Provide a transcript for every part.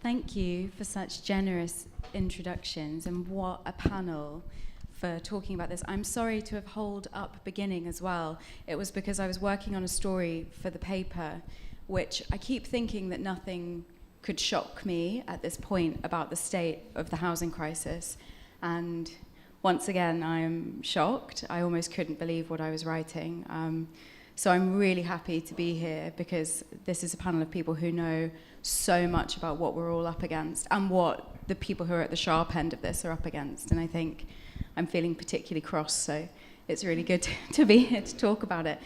Thank you for such generous introductions, and what a panel for talking about this. I'm sorry to have held up beginning as well. It was because I was working on a story for the paper, which I keep thinking that nothing could shock me at this point about the state of the housing crisis. And once again, I am shocked. I almost couldn't believe what I was writing. So I'm really happy to be here, because this is a panel of people who know so much about what we're all up against and what the people who are at the sharp end of this are up against. And I think I'm feeling particularly cross, so it's really good to be here to talk about it.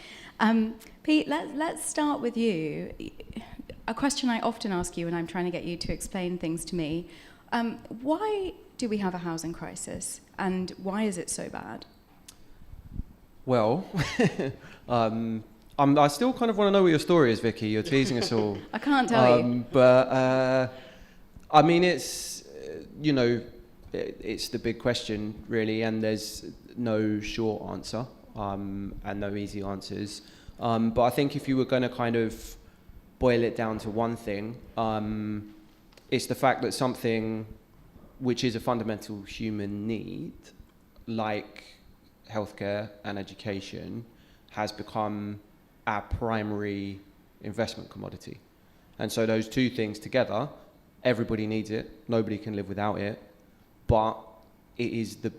Pete, let's start with you. A question I often ask you when I'm trying to get you to explain things to me. Why do we have a housing crisis, and why is it so bad? Well, I still kind of want to know what your story is, Vicky. You're teasing us all. I can't tell you. But, I mean, it's, it's the big question, really, and there's no short answer and no easy answers. But I think if you were going to kind of boil it down to one thing, it's the fact that something which is a fundamental human need, like healthcare and education, has become our primary investment commodity. And so those two things together, everybody needs it, nobody can live without it, but it is the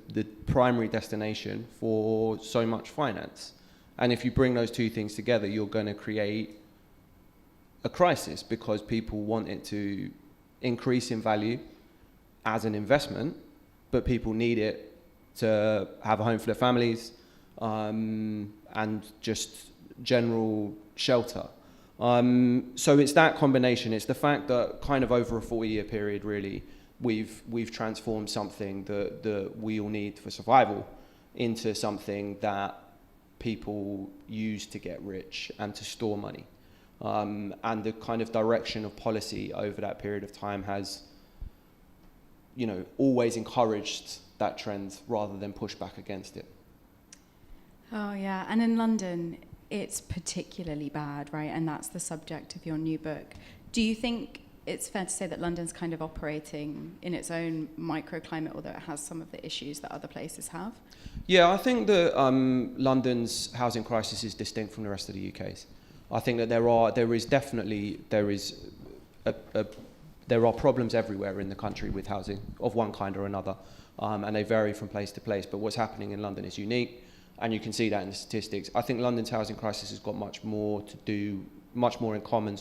primary destination for so much finance. And if you bring those two things together, you're going to create a crisis, because people want it to increase in value as an investment, but people need it to have a home for their families, and just general shelter. So it's that combination. It's the fact that kind of over a 40-year period, really, we've transformed something that we all need for survival into something that people use to get rich and to store money. And the kind of direction of policy over that period of time has, always encouraged that trend rather than push back against it. Oh, yeah. And in London, it's particularly bad, right? And that's the subject of your new book. Do you think it's fair to say that London's kind of operating in its own microclimate, although it has some of the issues that other places have? Yeah, I think that London's housing crisis is distinct from the rest of the UK's. I think that there are problems everywhere in the country with housing of one kind or another, and they vary from place to place. But what's happening in London is unique, and you can see that in the statistics. I think London's housing crisis has got much more in common,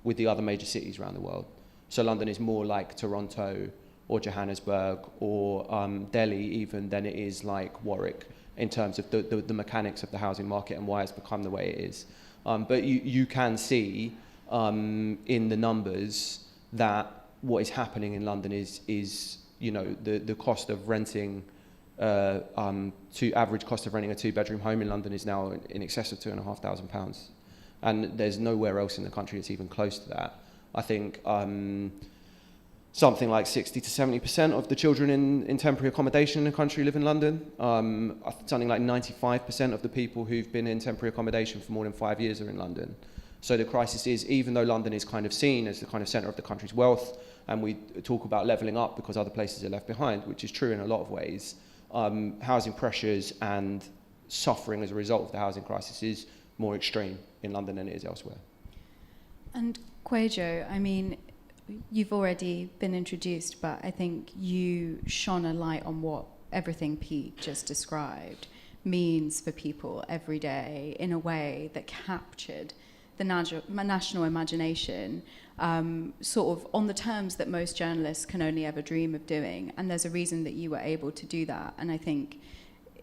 with the other major cities around the world. So London is more like Toronto or Johannesburg or Delhi even than it is like Warwick in terms of the mechanics of the housing market and why it's become the way it is. But you can see in the numbers that what is happening in London is the cost of renting, average cost of renting a 2-bedroom home in London is now in excess of £2,500. And there's nowhere else in the country that's even close to that. I think something like 60 to 70% of the children in temporary accommodation in the country live in London. Something like 95% of the people who've been in temporary accommodation for more than 5 years are in London. So the crisis is, even though London is kind of seen as the kind of centre of the country's wealth, and we talk about levelling up because other places are left behind, which is true in a lot of ways, housing pressures and suffering as a result of the housing crisis is more extreme in London than it is elsewhere. And Kwajo, I mean, you've already been introduced, but I think you shone a light on what everything Pete just described means for people every day in a way that captured the national imagination, sort of on the terms that most journalists can only ever dream of doing. And there's a reason that you were able to do that. And I think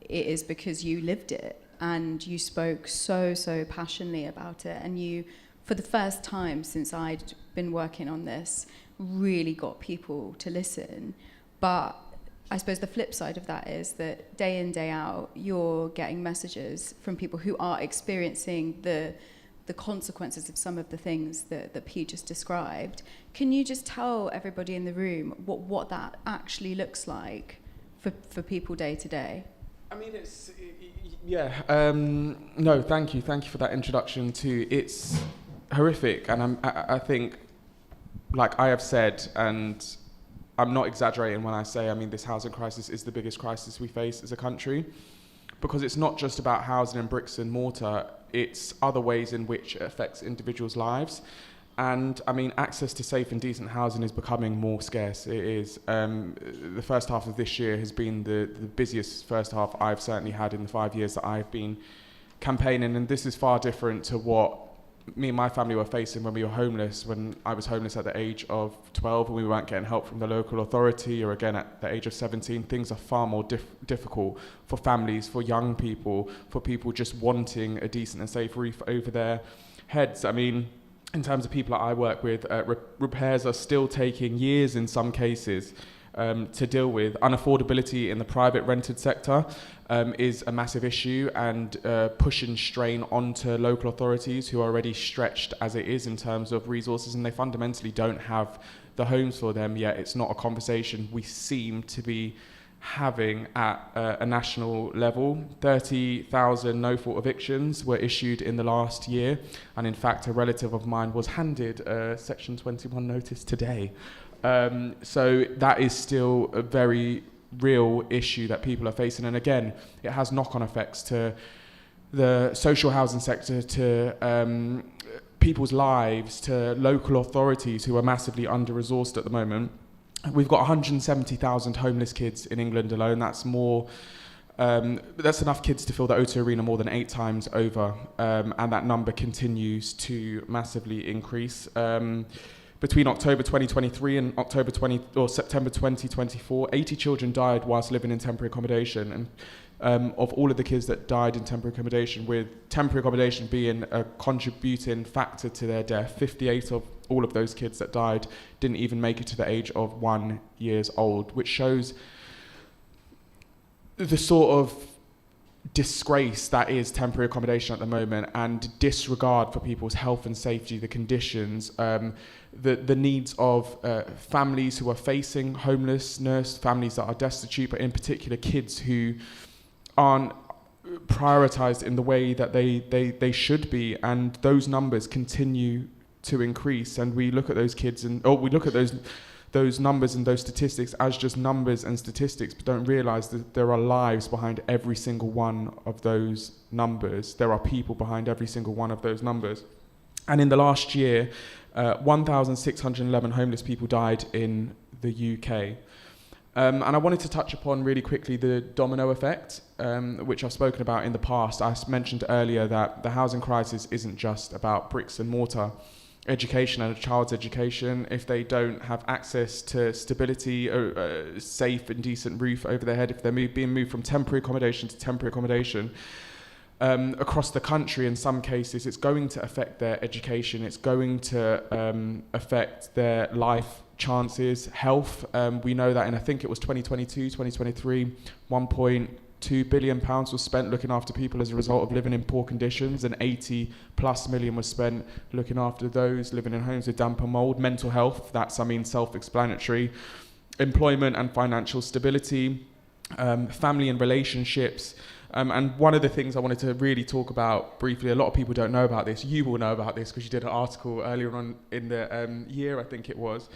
it is because you lived it and you spoke so passionately about it. And you, for the first time since I'd been working on this, really got people to listen. But I suppose the flip side of that is that day in, day out, you're getting messages from people who are experiencing the consequences of some of the things that Pete just described. Can you just tell everybody in the room what that actually looks like for people day to day? I mean, no, thank you for that introduction too. It's horrific, and I think like I have said, and I'm not exaggerating when I say, this housing crisis is the biggest crisis we face as a country, because it's not just about housing and bricks and mortar, it's other ways in which it affects individuals' lives. And access to safe and decent housing is becoming more scarce. It is. The first half of this year has been the busiest first half I've certainly had in the 5 years that I've been campaigning, and this is far different to what me and my family were facing when we were homeless, when I was homeless at the age of 12 and we weren't getting help from the local authority, or again at the age of 17. Things are far more difficult for families, for young people, for people just wanting a decent and safe roof over their heads. In terms of people that I work with, repairs are still taking years in some cases to deal with. Unaffordability in the private rented sector is a massive issue, and pushing strain onto local authorities who are already stretched as it is in terms of resources, and they fundamentally don't have the homes for them yet. It's not a conversation we seem to be having at a national level. 30,000 no-fault evictions were issued in the last year, and in fact a relative of mine was handed a Section 21 notice today. So that is still a very real issue that people are facing, and again, it has knock-on effects to the social housing sector, to people's lives, to local authorities who are massively under-resourced at the moment. We've got 170,000 homeless kids in England alone. That's more. That's enough kids to fill the O2 Arena more than 8 times over, and that number continues to massively increase. Between October 2023 and September 2024, 80 children died whilst living in temporary accommodation, and of all of the kids that died in temporary accommodation, with temporary accommodation being a contributing factor to their death, 58 of all of those kids that died didn't even make it to the age of 1 year old, which shows the sort of disgrace that is temporary accommodation at the moment, and disregard for people's health and safety, the conditions, the needs of families who are facing homelessness, families that are destitute, but in particular kids who aren't prioritised in the way that they should be, and those numbers continue to increase. And we look at those kids we look at those numbers and those statistics as just numbers and statistics, but don't realise that there are lives behind every single one of those numbers. There are people behind every single one of those numbers. And in the last year, 1,611 homeless people died in the UK. And I wanted to touch upon really quickly the domino effect, which I've spoken about in the past. I mentioned earlier that the housing crisis isn't just about bricks and mortar education and a child's education. If they don't have access to stability, a safe and decent roof over their head, if they're being moved from temporary accommodation to temporary accommodation across the country, in some cases, it's going to affect their education. It's going to affect their life chances, health. We know that in, I think it was 2022, 2023, 1.2 billion pounds was spent looking after people as a result of living in poor conditions, and 80 plus million was spent looking after those living in homes with damp and mold. Mental health, that's, self-explanatory. Employment and financial stability, family and relationships. And one of the things I wanted to really talk about briefly, a lot of people don't know about this. You will know about this because you did an article earlier on in the year, I think it was.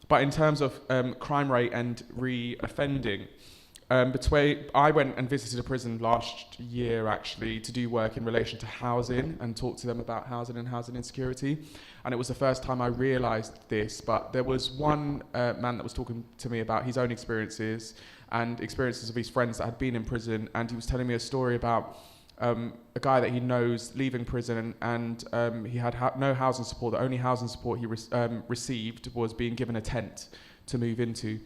But in terms of crime rate and re-offending, I went and visited a prison last year, actually, to do work in relation to housing and talk to them about housing and housing insecurity. And it was the first time I realised this, but there was one man that was talking to me about his own experiences and experiences of his friends that had been in prison, and he was telling me a story about a guy that he knows leaving prison, and he had no housing support. The only housing support he received was being given a tent to move into.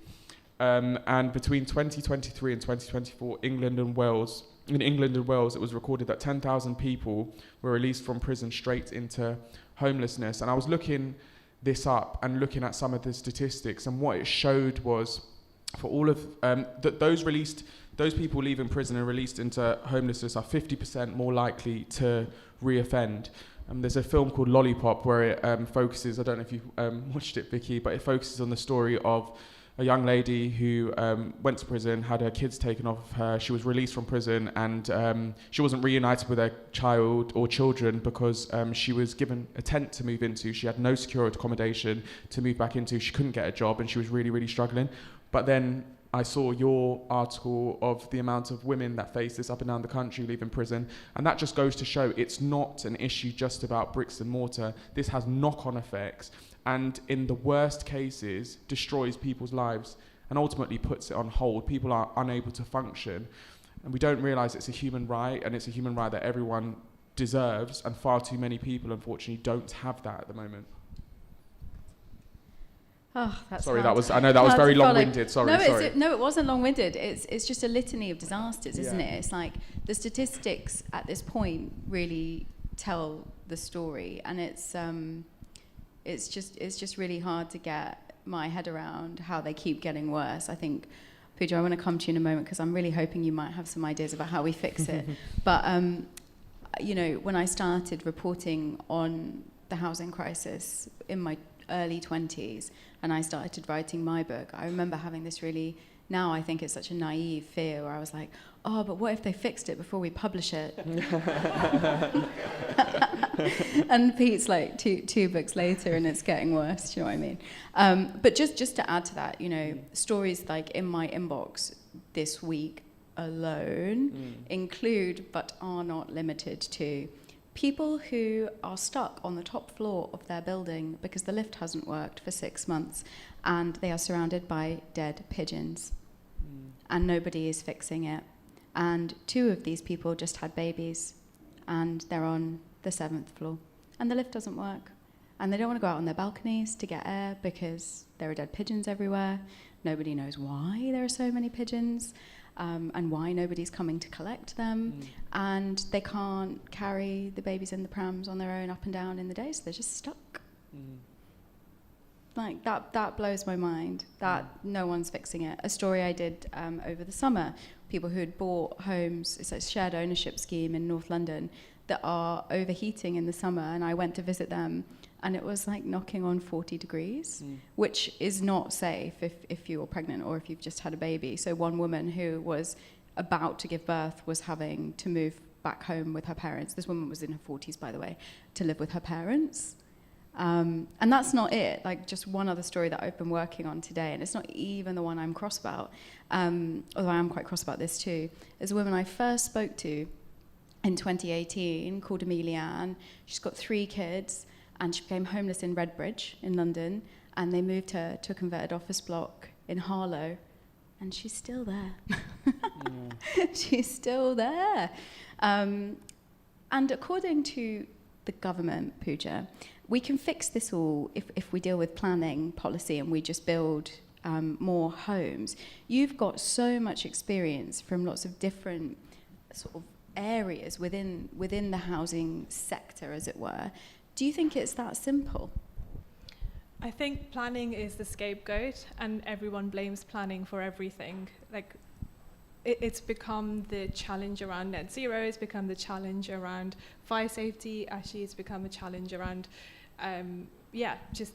And between 2023 and 2024, in England and Wales, it was recorded that 10,000 people were released from prison straight into homelessness. And I was looking this up and looking at some of the statistics, and what it showed was, for all of those people leaving prison and released into homelessness are 50% more likely to re-offend. There's a film called Lollipop where it focuses, I don't know if you've watched it, Vicky, but it focuses on the story of a young lady who went to prison, had her kids taken off of her. She was released from prison, and she wasn't reunited with her child or children because she was given a tent to move into. She had no secure accommodation to move back into. She couldn't get a job, and she was really, really struggling. But then I saw your article of the amount of women that face this up and down the country leaving prison, and that just goes to show it's not an issue just about bricks and mortar. This has knock-on effects, and in the worst cases destroys people's lives and ultimately puts it on hold. People are unable to function, and we don't realise it's a human right, and it's a human right that everyone deserves, and far too many people unfortunately don't have that at the moment. Oh, that's sorry, hard. I know that was very long-winded. Sorry. No, it wasn't long-winded. It's just a litany of disasters, isn't it? It's like the statistics at this point really tell the story, and it's just really hard to get my head around how they keep getting worse. I think, Pooja, I want to come to you in a moment because I'm really hoping you might have some ideas about how we fix it. But when I started reporting on the housing crisis in my early 20s, and I started writing my book, I remember having this really, now I think it's such a naive fear where I was like, oh, but what if they fixed it before we publish it? And Pete's like two books later and it's getting worse, do you know what I mean? But just to add to that, stories like in my inbox this week alone include, but are not limited to, people who are stuck on the top floor of their building because the lift hasn't worked for 6 months and they are surrounded by dead pigeons and nobody is fixing it. And 2 of these people just had babies and they're on the 7th floor and the lift doesn't work. And they don't want to go out on their balconies to get air because there are dead pigeons everywhere. Nobody knows why there are so many pigeons. And why nobody's coming to collect them, and they can't carry the babies in the prams on their own up and down in the day, so they're just stuck. Like that blows my mind, that no one's fixing it. A story I did over the summer, people who had bought homes, it's a shared ownership scheme in North London, that are overheating in the summer, and I went to visit them, and it was like knocking on 40 degrees, which is not safe if you're pregnant or if you've just had a baby. So one woman who was about to give birth was having to move back home with her parents. This woman was in her 40s, by the way, to live with her parents. And that's not it. Like, just one other story that I've been working on today, and it's not even the one I'm cross about, although I am quite cross about this too, is a woman I first spoke to in 2018 called Amelia. She's got 3 kids, and she became homeless in Redbridge in London, and they moved her to a converted office block in Harlow, and she's still there. She's still there. And according to the government, Pooja, we can fix this all if we deal with planning policy and we just build more homes. You've got so much experience from lots of different sort of areas within the housing sector, as it were. Do you think it's that simple? I think planning is the scapegoat, and everyone blames planning for everything. Like, it's become the challenge around net zero, it's become the challenge around fire safety, actually it's become a challenge around, it's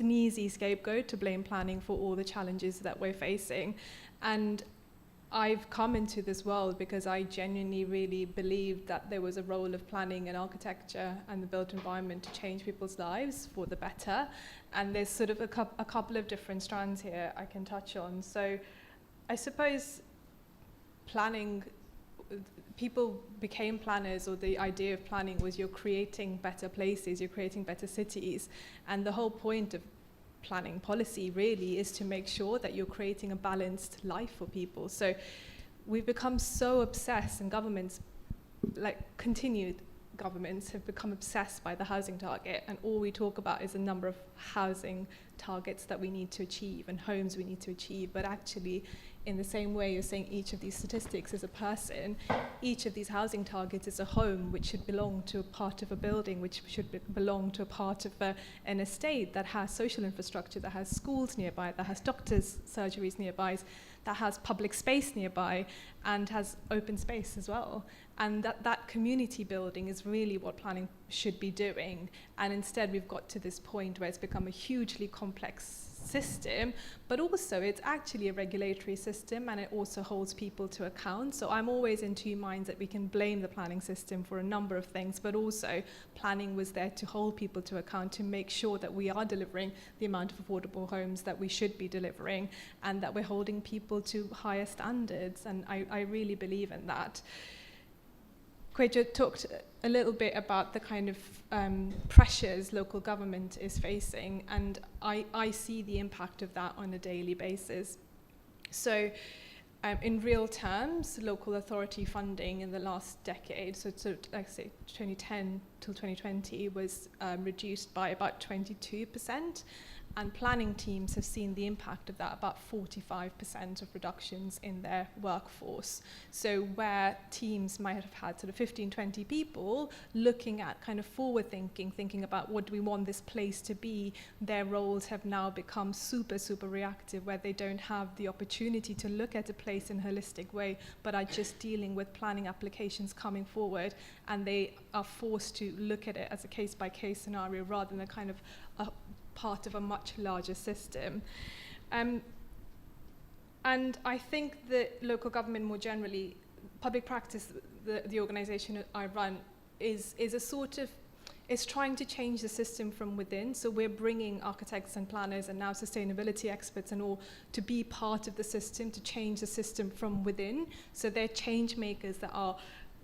an easy scapegoat to blame planning for all the challenges that we're facing. And I've come into this world because I genuinely really believed that there was a role of planning and architecture and the built environment to change people's lives for the better. And there's sort of a couple of different strands here I can touch on. So I suppose planning, people became planners, or the idea of planning was you're creating better places, you're creating better cities. And the whole point of planning policy really is to make sure that you're creating a balanced life for people. So we've become so obsessed, and governments, like continued governments, have become obsessed by the housing target, and all we talk about is the number of housing targets that we need to achieve and homes we need to achieve. But actually, in the same way you're saying each of these statistics is a person, each of these housing targets is a home which should belong to a part of a building, which should belong to a part of an estate that has social infrastructure, that has schools nearby, that has doctors' surgeries nearby, that has public space nearby, and has open space as well. And that community building is really what planning should be doing. And instead we've got to this point where it's become a hugely complex system, but also it's actually a regulatory system, and it also holds people to account. So I'm always in two minds that we can blame the planning system for a number of things, but also planning was there to hold people to account, to make sure that we are delivering the amount of affordable homes that we should be delivering, and that we're holding people to higher standards. And I really believe in that. Kwajo talked a little bit about the kind of pressures local government is facing, and I see the impact of that on a daily basis. So in real terms, local authority funding in the last decade, so like I say 2010 till 2020, was reduced by about 22%. And planning teams have seen the impact of that, about 45% of reductions in their workforce. So where teams might have had sort of 15, 20 people looking at kind of forward thinking about what do we want this place to be, their roles have now become super, super reactive, where they don't have the opportunity to look at a place in a holistic way, but are just dealing with planning applications coming forward, and they are forced to look at it as a case-by-case scenario rather than a kind of a part of a much larger system. And I think that local government more generally, public practice, the organisation I run, is a sort of, is trying to change the system from within. So we're bringing architects and planners and now sustainability experts and all to be part of the system, to change the system from within. So they're change makers that are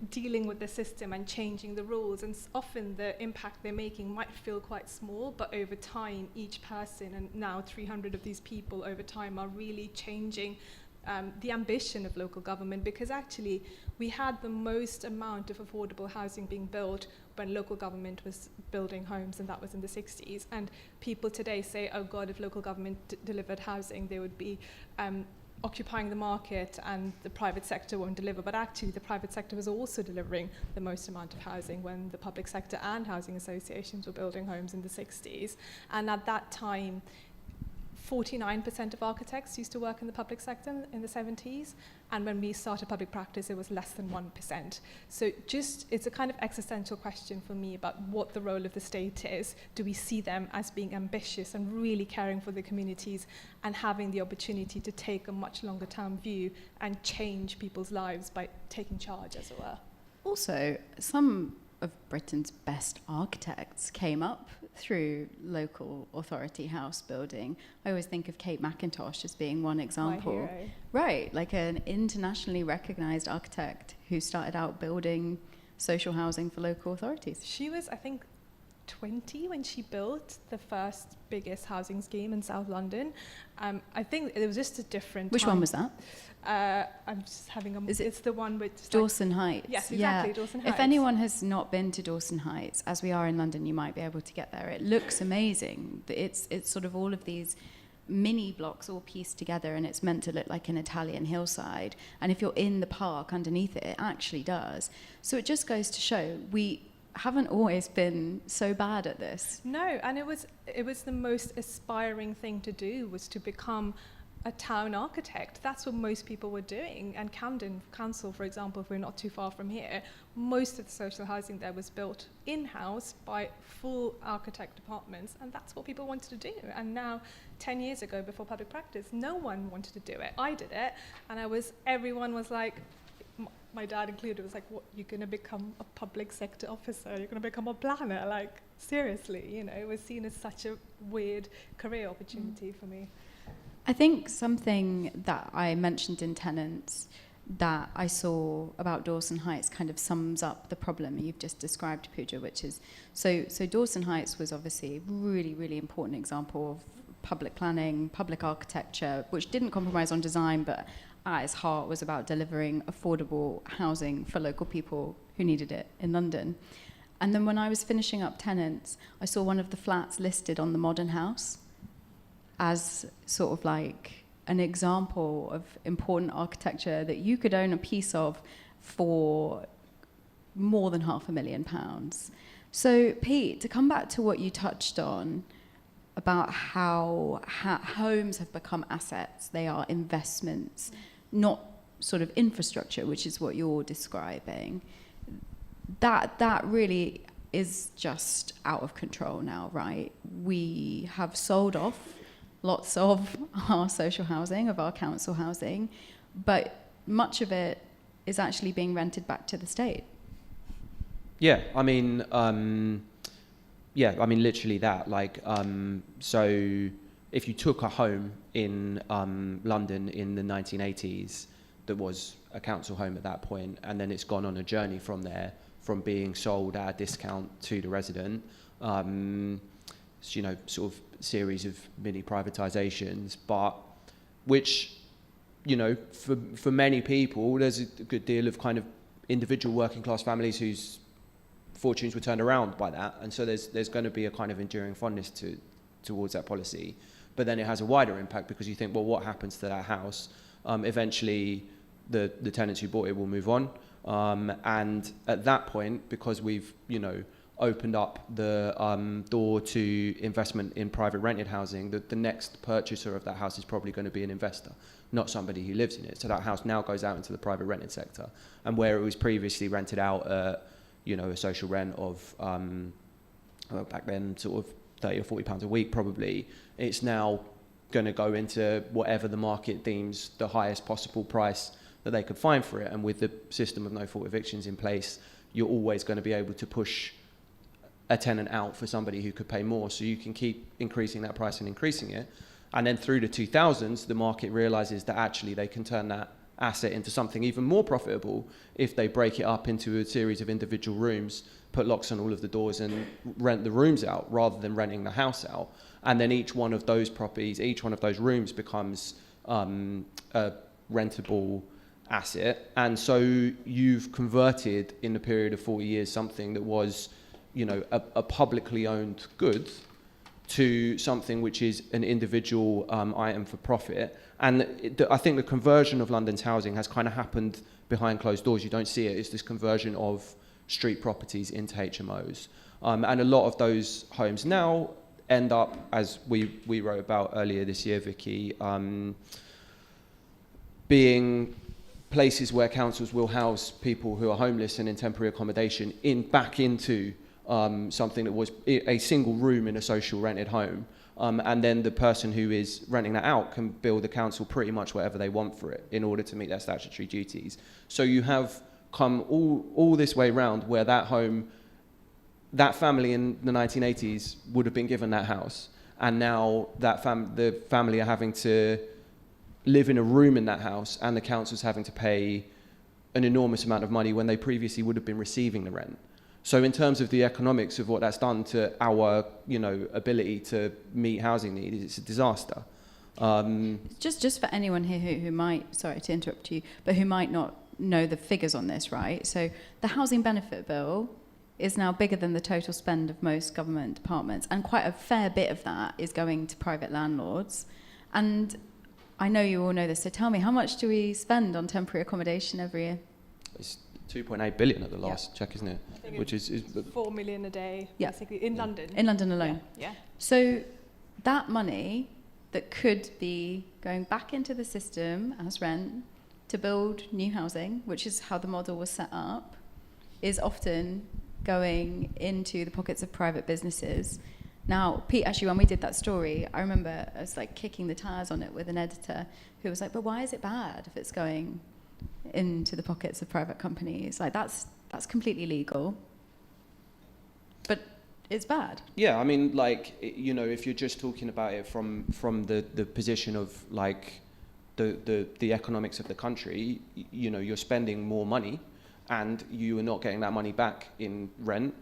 dealing with the system and changing the rules, and often the impact they're making might feel quite small, but over time each person, and now 300 of these people over time, are really changing the ambition of local government, because actually we had the most amount of affordable housing being built when local government was building homes, and that was in the 60s. And people today say, oh God, if local government delivered housing, they would be occupying the market and the private sector won't deliver. But actually the private sector was also delivering the most amount of housing when the public sector and housing associations were building homes in the 60s. And at that time, 49% of architects used to work in the public sector in the 70s, and when we started public practice it was less than 1%. So just, it's a kind of existential question for me about what the role of the state is. Do we see them as being ambitious and really caring for the communities and having the opportunity to take a much longer term view and change people's lives by taking charge, as it were? Also, some of Britain's best architects came up through local authority house building. I always think of Kate McIntosh as being one example. My hero. Right, like an internationally recognized architect who started out building social housing for local authorities. She was, I think, 20 when she built the first biggest housing scheme in South London. I think it was just a different Which time. one was that? I'm just having a... Is it it's the one with... Dawson Heights. Yes, exactly, Yeah. Dawson Heights. If anyone has not been to Dawson Heights, as we are in London, you might be able to get there. It looks amazing. It's sort of all of these mini blocks all pieced together, and it's meant to look like an Italian hillside. And if you're in the park underneath it, it actually does. So it just goes to show we haven't always been so bad at this. No, and it was the most aspiring thing to do, was to become a town architect. That's what most people were doing. And Camden Council, for example, if we're not too far from here, most of the social housing there was built in-house by full architect departments, and that's what people wanted to do. And now, 10 years ago, before public practice, no one wanted to do it. I did it, and everyone was like, my dad included, was like, what, you're going to become a public sector officer? You're going to become a planner? Like, seriously, you know, it was seen as such a weird career opportunity for me. I think something that I mentioned in Tenants that I saw about Dawson Heights kind of sums up the problem you've just described, Pooja, which is, so Dawson Heights was obviously a really, really important example of public planning, public architecture, which didn't compromise on design, but at its heart was about delivering affordable housing for local people who needed it in London. And then when I was finishing up Tenants, I saw one of the flats listed on the Modern House as sort of like an example of important architecture that you could own a piece of for more than £500,000. So, Pete, to come back to what you touched on about how homes have become assets, they are investments, not sort of infrastructure, which is what you're describing, that really is just out of control now, right? We have sold off lots of our social housing, of our council housing, but much of it is actually being rented back to the state. Yeah, I mean, literally that. Like, so if you took a home in London in the 1980s that was a council home at that point, and then it's gone on a journey from there, from being sold at a discount to the resident, sort of series of mini privatisations, but which, for many people, there's a good deal of kind of individual working class families whose fortunes were turned around by that, and so there's going to be a kind of enduring fondness towards that policy. But then it has a wider impact, because you think, well, what happens to that house? Eventually, the tenants who bought it will move on, and at that point, because we've opened up the door to investment in private rented housing, the next purchaser of that house is probably going to be an investor, not somebody who lives in it. So that house now goes out into the private rented sector, and where it was previously rented out at a social rent of back then sort of £30 or £40 a week probably, it's now going to go into whatever the market deems the highest possible price that they could find for it. And with the system of no fault evictions in place, you're always going to be able to push a tenant out for somebody who could pay more, so you can keep increasing that price and increasing it. And then through the 2000s, the market realizes that actually they can turn that asset into something even more profitable if they break it up into a series of individual rooms, put locks on all of the doors and rent the rooms out rather than renting the house out. And then each one of those properties, each one of those rooms becomes a rentable asset. And so you've converted in the period of 40 years something that was a publicly owned good to something which is an individual item for profit. And I think the conversion of London's housing has kind of happened behind closed doors. You don't see it. It's this conversion of street properties into HMOs. And a lot of those homes now end up, as we wrote about earlier this year, Vicky, being places where councils will house people who are homeless and in temporary accommodation back into something that was a single room in a social rented home. And then the person who is renting that out can bill the council pretty much whatever they want for it in order to meet their statutory duties. So you have come all this way round where that home, that family in the 1980s would have been given that house. And now that the family are having to live in a room in that house, and the council's having to pay an enormous amount of money when they previously would have been receiving the rent. So in terms of the economics of what that's done to our, ability to meet housing needs, it's a disaster. Just for anyone here who might, sorry to interrupt you, but who might not know the figures on this, right? So the housing benefit bill is now bigger than the total spend of most government departments, and quite a fair bit of that is going to private landlords. And I know you all know this, so tell me, how much do we spend on temporary accommodation every year? It's 2.8 billion at the last check, isn't it? Which is 4 million a day, basically, in London. In London alone. Yeah. So that money that could be going back into the system as rent to build new housing, which is how the model was set up, is often going into the pockets of private businesses. Now, Pete, actually, when we did that story, I remember I was like kicking the tires on it with an editor who was like, but why is it bad if it's going into the pockets of private companies? Like, that's completely legal, but it's bad. Yeah, I mean, like, if you're just talking about it from the position of like the economics of the country, you're spending more money and you are not getting that money back in rent.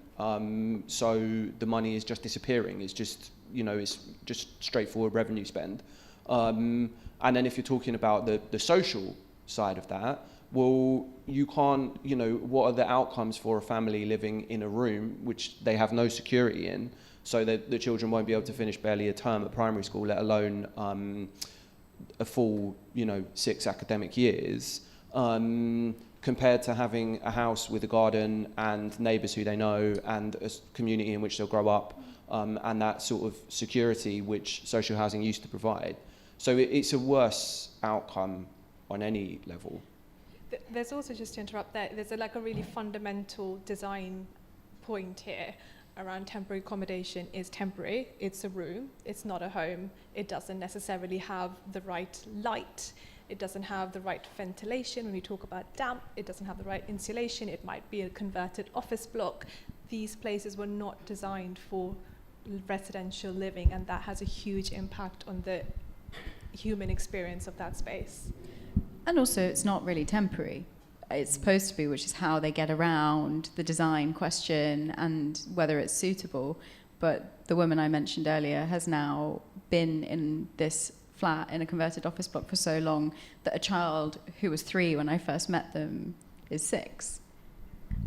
So the money is just disappearing. It's just, it's just straightforward revenue spend. And then if you're talking about the social side of that, well, you can't, what are the outcomes for a family living in a room which they have no security in, so that the children won't be able to finish barely a term at primary school, let alone a full, 6 academic years, compared to having a house with a garden and neighbours who they know and a community in which they'll grow up, and that sort of security which social housing used to provide. So it's a worse outcome on any level. There's also, just to interrupt there, there's a really fundamental design point here. around temporary accommodation is temporary. It's a room, it's not a home. It doesn't necessarily have the right light. It doesn't have the right ventilation. When we talk about damp, it doesn't have the right insulation. It might be a converted office block. These places were not designed for residential living, and that has a huge impact on the human experience of that space. And also, it's not really temporary. It's supposed to be, which is how they get around the design question and whether it's suitable. But the woman I mentioned earlier has now been in this flat in a converted office block for so long that a child who was 3 when I first met them is 6.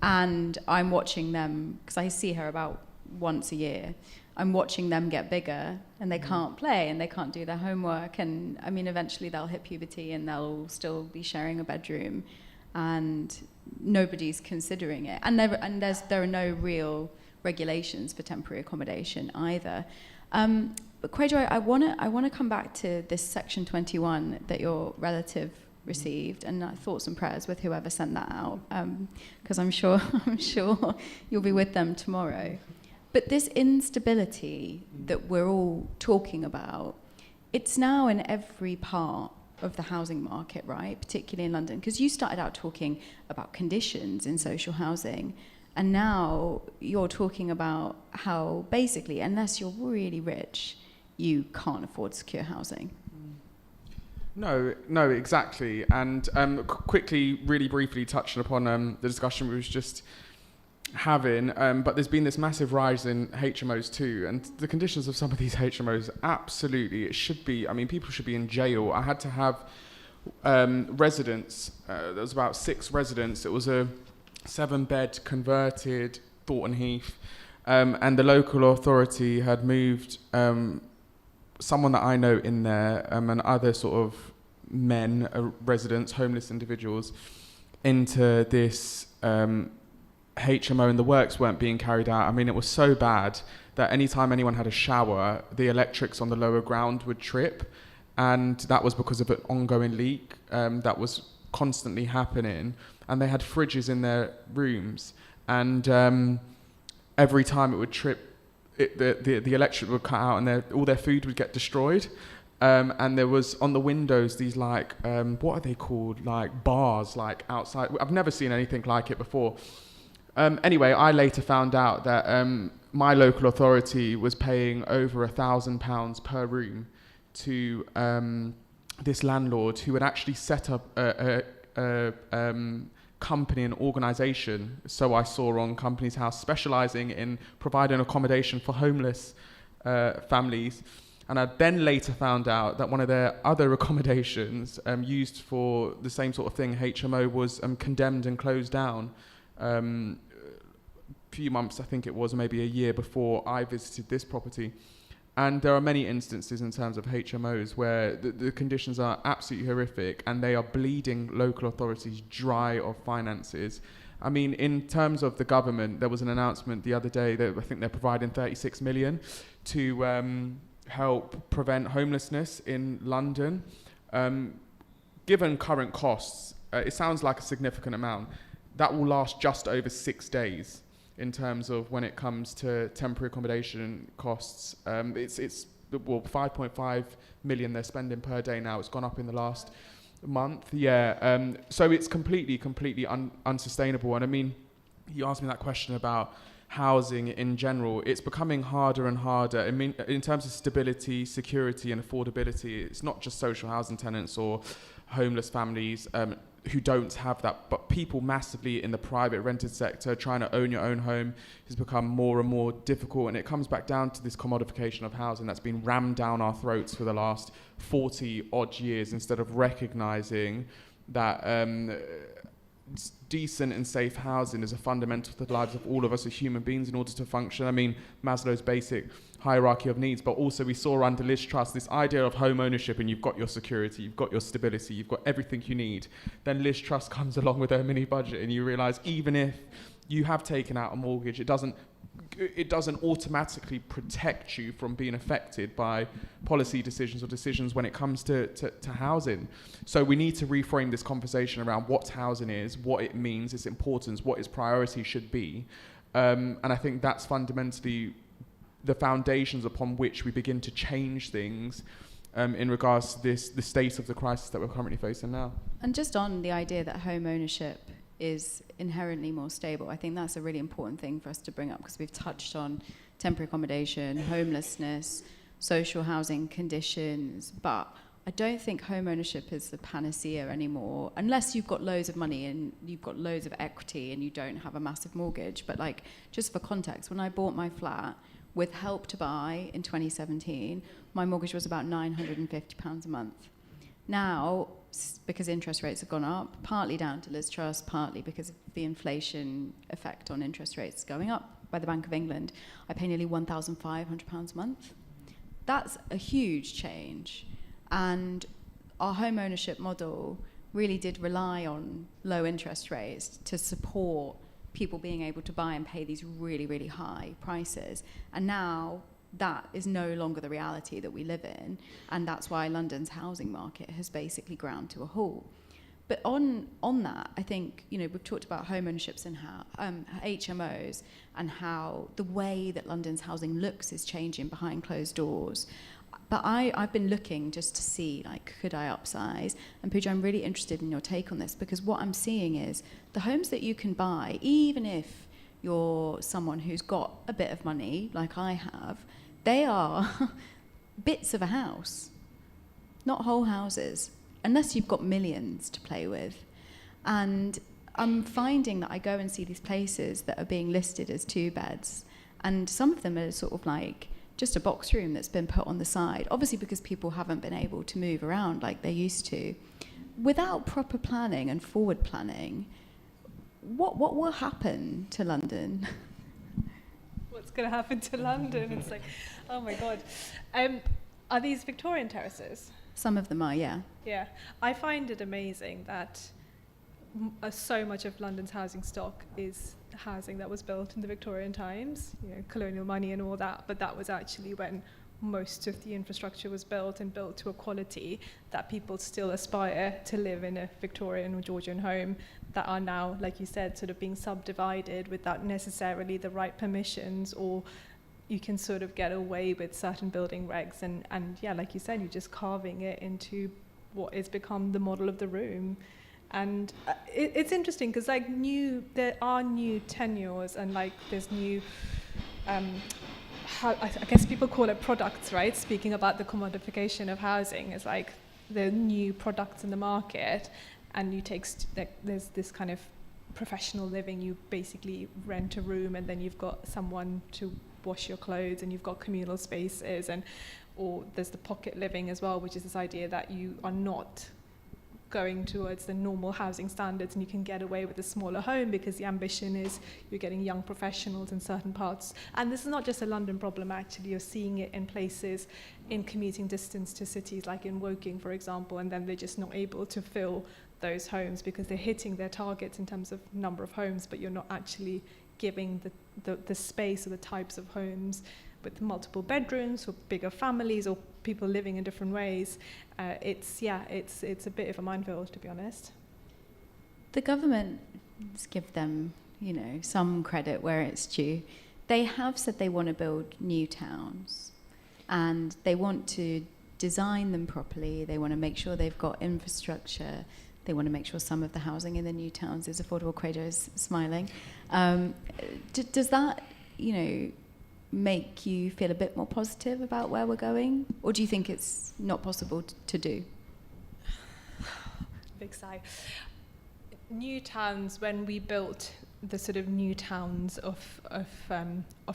And I'm watching them, because I see her about once a year, I'm watching them get bigger, and they can't play and they can't do their homework. And I mean, eventually they'll hit puberty and they'll still be sharing a bedroom, and nobody's considering it. And there are no real regulations for temporary accommodation either. But Kwajo, I want to come back to this Section 21 that your relative received, and thoughts and prayers with whoever sent that out, because I'm sure you'll be with them tomorrow. But this instability that we're all talking about, it's now in every part of the housing market, right? Particularly in London, because you started out talking about conditions in social housing, and now you're talking about how basically, unless you're really rich, you can't afford secure housing. No, exactly. And quickly, really briefly touching upon the discussion we was just having, but there's been this massive rise in HMOs too, and the conditions of some of these HMOs, absolutely, it should be, I mean, people should be in jail. I had to have residents, there was about 6 residents, it was a 7-bed converted Thornton Heath, and the local authority had moved someone that I know in there, and other sort of men, residents, homeless individuals, into this HMO, and the works weren't being carried out. I mean, it was so bad that anytime anyone had a shower, the electrics on the lower ground would trip, and that was because of an ongoing leak that was constantly happening. And they had fridges in their rooms, and every time it would trip, the electric would cut out, and all their food would get destroyed. And there was on the windows these like what are they called, like bars, like outside. I've never seen anything like it before. Anyway, I later found out that my local authority was paying over £1,000 per room to this landlord, who had actually set up a company and organisation, so I saw on Companies House, specialising in providing accommodation for homeless families. And I then later found out that one of their other accommodations used for the same sort of thing, HMO, was condemned and closed down. A few months, I think it was, maybe a year before I visited this property. And there are many instances in terms of HMOs where the conditions are absolutely horrific, and they are bleeding local authorities dry of finances. I mean, in terms of the government, there was an announcement the other day that I think they're providing 36 million to help prevent homelessness in London. Given current costs, it sounds like a significant amount. That will last just over 6 days. In terms of when it comes to temporary accommodation costs, it's 5.5 million they're spending per day now. It's gone up in the last month. So it's completely unsustainable. And I mean, you asked me that question about housing in general. It's becoming harder and harder. I mean, in terms of stability, security, and affordability, it's not just social housing tenants or homeless families who don't have that, but people massively in the private rented sector trying to own your own home has become more and more difficult. And it comes back down to this commodification of housing that's been rammed down our throats for the last 40 odd years, instead of recognizing that decent and safe housing is a fundamental to the lives of all of us as human beings in order to function. I mean, Maslow's basic hierarchy of needs, but also we saw under Liz Truss this idea of home ownership, and you've got your security, you've got your stability, you've got everything you need. Then Liz Truss comes along with her mini budget, and you realise even if you have taken out a mortgage, it doesn't automatically protect you from being affected by policy decisions or decisions when it comes to housing. So we need to reframe this conversation around what housing is, what it means, its importance, what its priority should be. And I think that's fundamentally the foundations upon which we begin to change things in regards to the state of the crisis that we're currently facing now. And just on the idea that home ownership is inherently more stable, I think that's a really important thing for us to bring up, because we've touched on temporary accommodation, homelessness, social housing conditions, but I don't think home ownership is the panacea anymore, unless you've got loads of money and you've got loads of equity and you don't have a massive mortgage. But like, just for context, when I bought my flat with Help to Buy in 2017, my mortgage was about £950 a month. Now, because interest rates have gone up, partly down to Liz Truss, partly because of the inflation effect on interest rates going up by the Bank of England, I pay nearly £1,500 a month. That's a huge change. And our home ownership model really did rely on low interest rates to support people being able to buy and pay these really, really high prices. And now that is no longer the reality that we live in. And that's why London's housing market has basically ground to a halt. But on that, I think, we've talked about home ownerships and how HMOs and how the way that London's housing looks is changing behind closed doors. But I've been looking just to see, could I upsize? And Pooja, I'm really interested in your take on this, because what I'm seeing is the homes that you can buy, even if you're someone who's got a bit of money, like I have, they are bits of a house, not whole houses, unless you've got millions to play with. And I'm finding that I go and see these places that are being listed as 2 beds, and some of them are sort of like just a box room that's been put on the side, obviously because people haven't been able to move around like they used to. Without proper planning and forward planning, what will happen to London? What's going to happen to London? It's like, oh my God. Are these Victorian terraces? Some of them are, yeah. Yeah. I find it amazing that so much of London's housing stock is housing that was built in the Victorian times, colonial money and all that, but that was actually when most of the infrastructure was built and built to a quality that people still aspire to live in a Victorian or Georgian home, that are now, like you said, sort of being subdivided without necessarily the right permissions, or you can sort of get away with certain building regs and yeah, like you said, you're just carving it into what has become the model of the room. And it's interesting because there are new tenures and there's new, I guess people call it products, right? Speaking about the commodification of housing, it's like there are new products in the market, and you take there's this kind of professional living. You basically rent a room, and then you've got someone to wash your clothes, and you've got communal spaces, or there's the pocket living as well, which is this idea that you are not going towards the normal housing standards and you can get away with a smaller home because the ambition is you're getting young professionals in certain parts. And this is not just a London problem, actually. You're seeing it in places in commuting distance to cities like in Woking, for example, and then they're just not able to fill those homes because they're hitting their targets in terms of number of homes, but you're not actually giving the space or the types of homes with multiple bedrooms or bigger families or people living in different ways. It's a bit of a minefield, to be honest. The government, let's give them, some credit where it's due. They have said they want to build new towns, and they want to design them properly. They want to make sure they've got infrastructure. They want to make sure some of the housing in the new towns is affordable. Kwajo is smiling. Does that, make you feel a bit more positive about where we're going? Or do you think it's not possible to do? Big sigh. New towns, when we built the sort of new towns of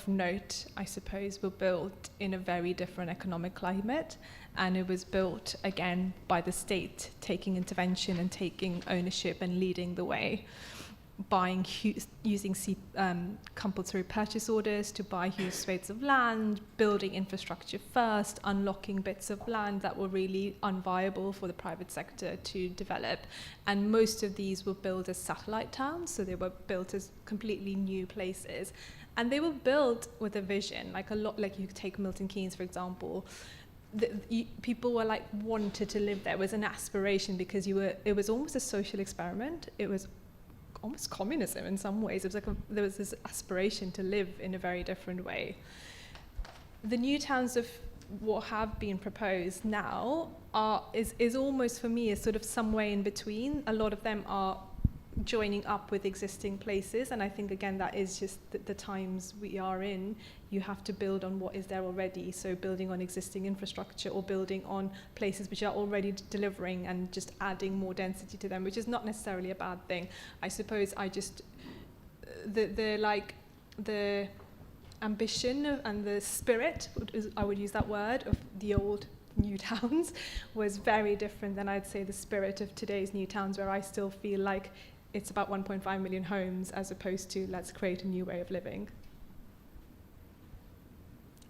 note, I suppose, were built in a very different economic climate, and it was built again by the state taking intervention and taking ownership and leading the way, using compulsory purchase orders to buy huge swathes of land, building infrastructure first, unlocking bits of land that were really unviable for the private sector to develop. And most of these were built as satellite towns, so they were built as completely new places. And they were built with a vision, like you take Milton Keynes, for example. People were wanted to live there. It was an aspiration because it was almost a social experiment. It was almost communism in some ways. It was like there was this aspiration to live in a very different way. The new towns of what have been proposed now is almost, for me, is sort of somewhere in between. A lot of them are joining up with existing places, and I think again that is just the times we are in. You have to build on what is there already, so building on existing infrastructure or building on places which are already delivering and just adding more density to them, which is not necessarily a bad thing. I suppose I just the ambition and the spirit, I would use that word, of the old new towns was very different than, I'd say, the spirit of today's new towns, where I still feel like it's about 1.5 million homes as opposed to let's create a new way of living.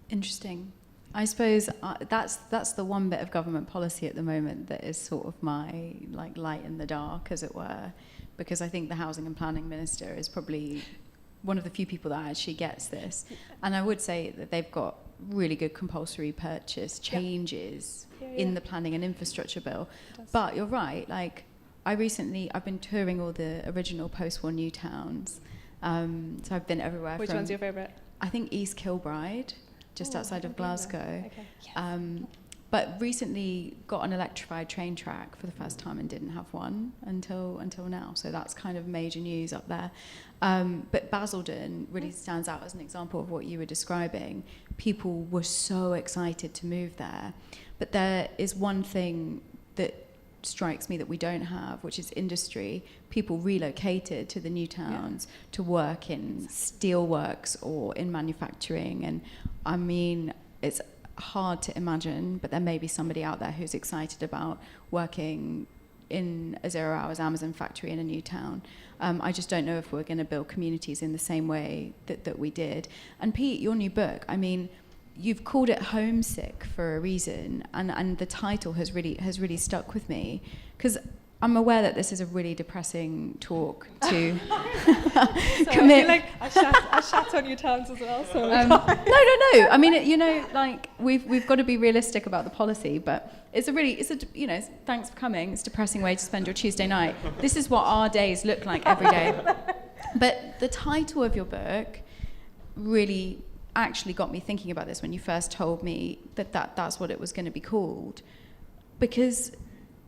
Interesting. I suppose that's the one bit of government policy at the moment that is sort of my light in the dark, as it were, because I think the Housing and Planning Minister is probably one of the few people that actually gets this. And I would say that they've got really good compulsory purchase changes in the planning and infrastructure bill. But you're right, I've been touring all the original post-war new towns. So I've been everywhere. Which one's your favourite? I think East Kilbride, just outside of Glasgow. Okay. Yes. But recently got an electrified train track for the first time and didn't have one until now. So that's kind of major news up there. But Basildon really stands out as an example of what you were describing. People were so excited to move there. But there is one thing that strikes me that we don't have, which is industry. People relocated to the new towns to work in steelworks or in manufacturing. And I mean, it's hard to imagine, but there may be somebody out there who's excited about working in a 0 hours Amazon factory in a new town. I just don't know if we're going to build communities in the same way that we did. And Pete, your new book, I mean, you've called it Homesick for a reason, and the title has really stuck with me, because I'm aware that this is a really depressing talk to so commit. I feel like I shat on your towns as well. So No. I mean, we've got to be realistic about the policy, but thanks for coming. It's a depressing way to spend your Tuesday night. This is what our days look like every day. But the title of your book really actually got me thinking about this when you first told me that's what it was going to be called, because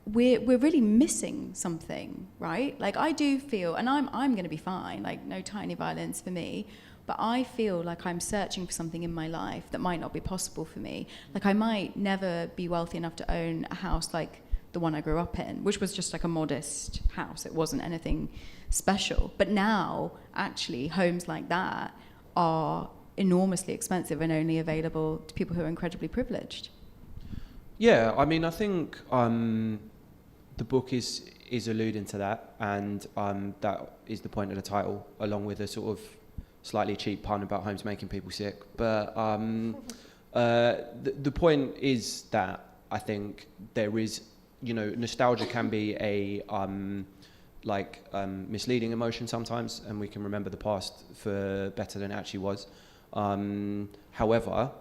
we're really missing something, right? I do feel, and I'm going to be fine, no tiny violence for me, but I feel like I'm searching for something in my life that might not be possible for me. I might never be wealthy enough to own a house like the one I grew up in, which was just a modest house. It wasn't anything special. But now, actually, homes like that are enormously expensive and only available to people who are incredibly privileged. Yeah, I mean, I think the book is alluding to that, and that is the point of the title, along with a sort of slightly cheap pun about homes making people sick. But the point is that I think there is, nostalgia can be a misleading emotion sometimes, and we can remember the past for better than it actually was. However,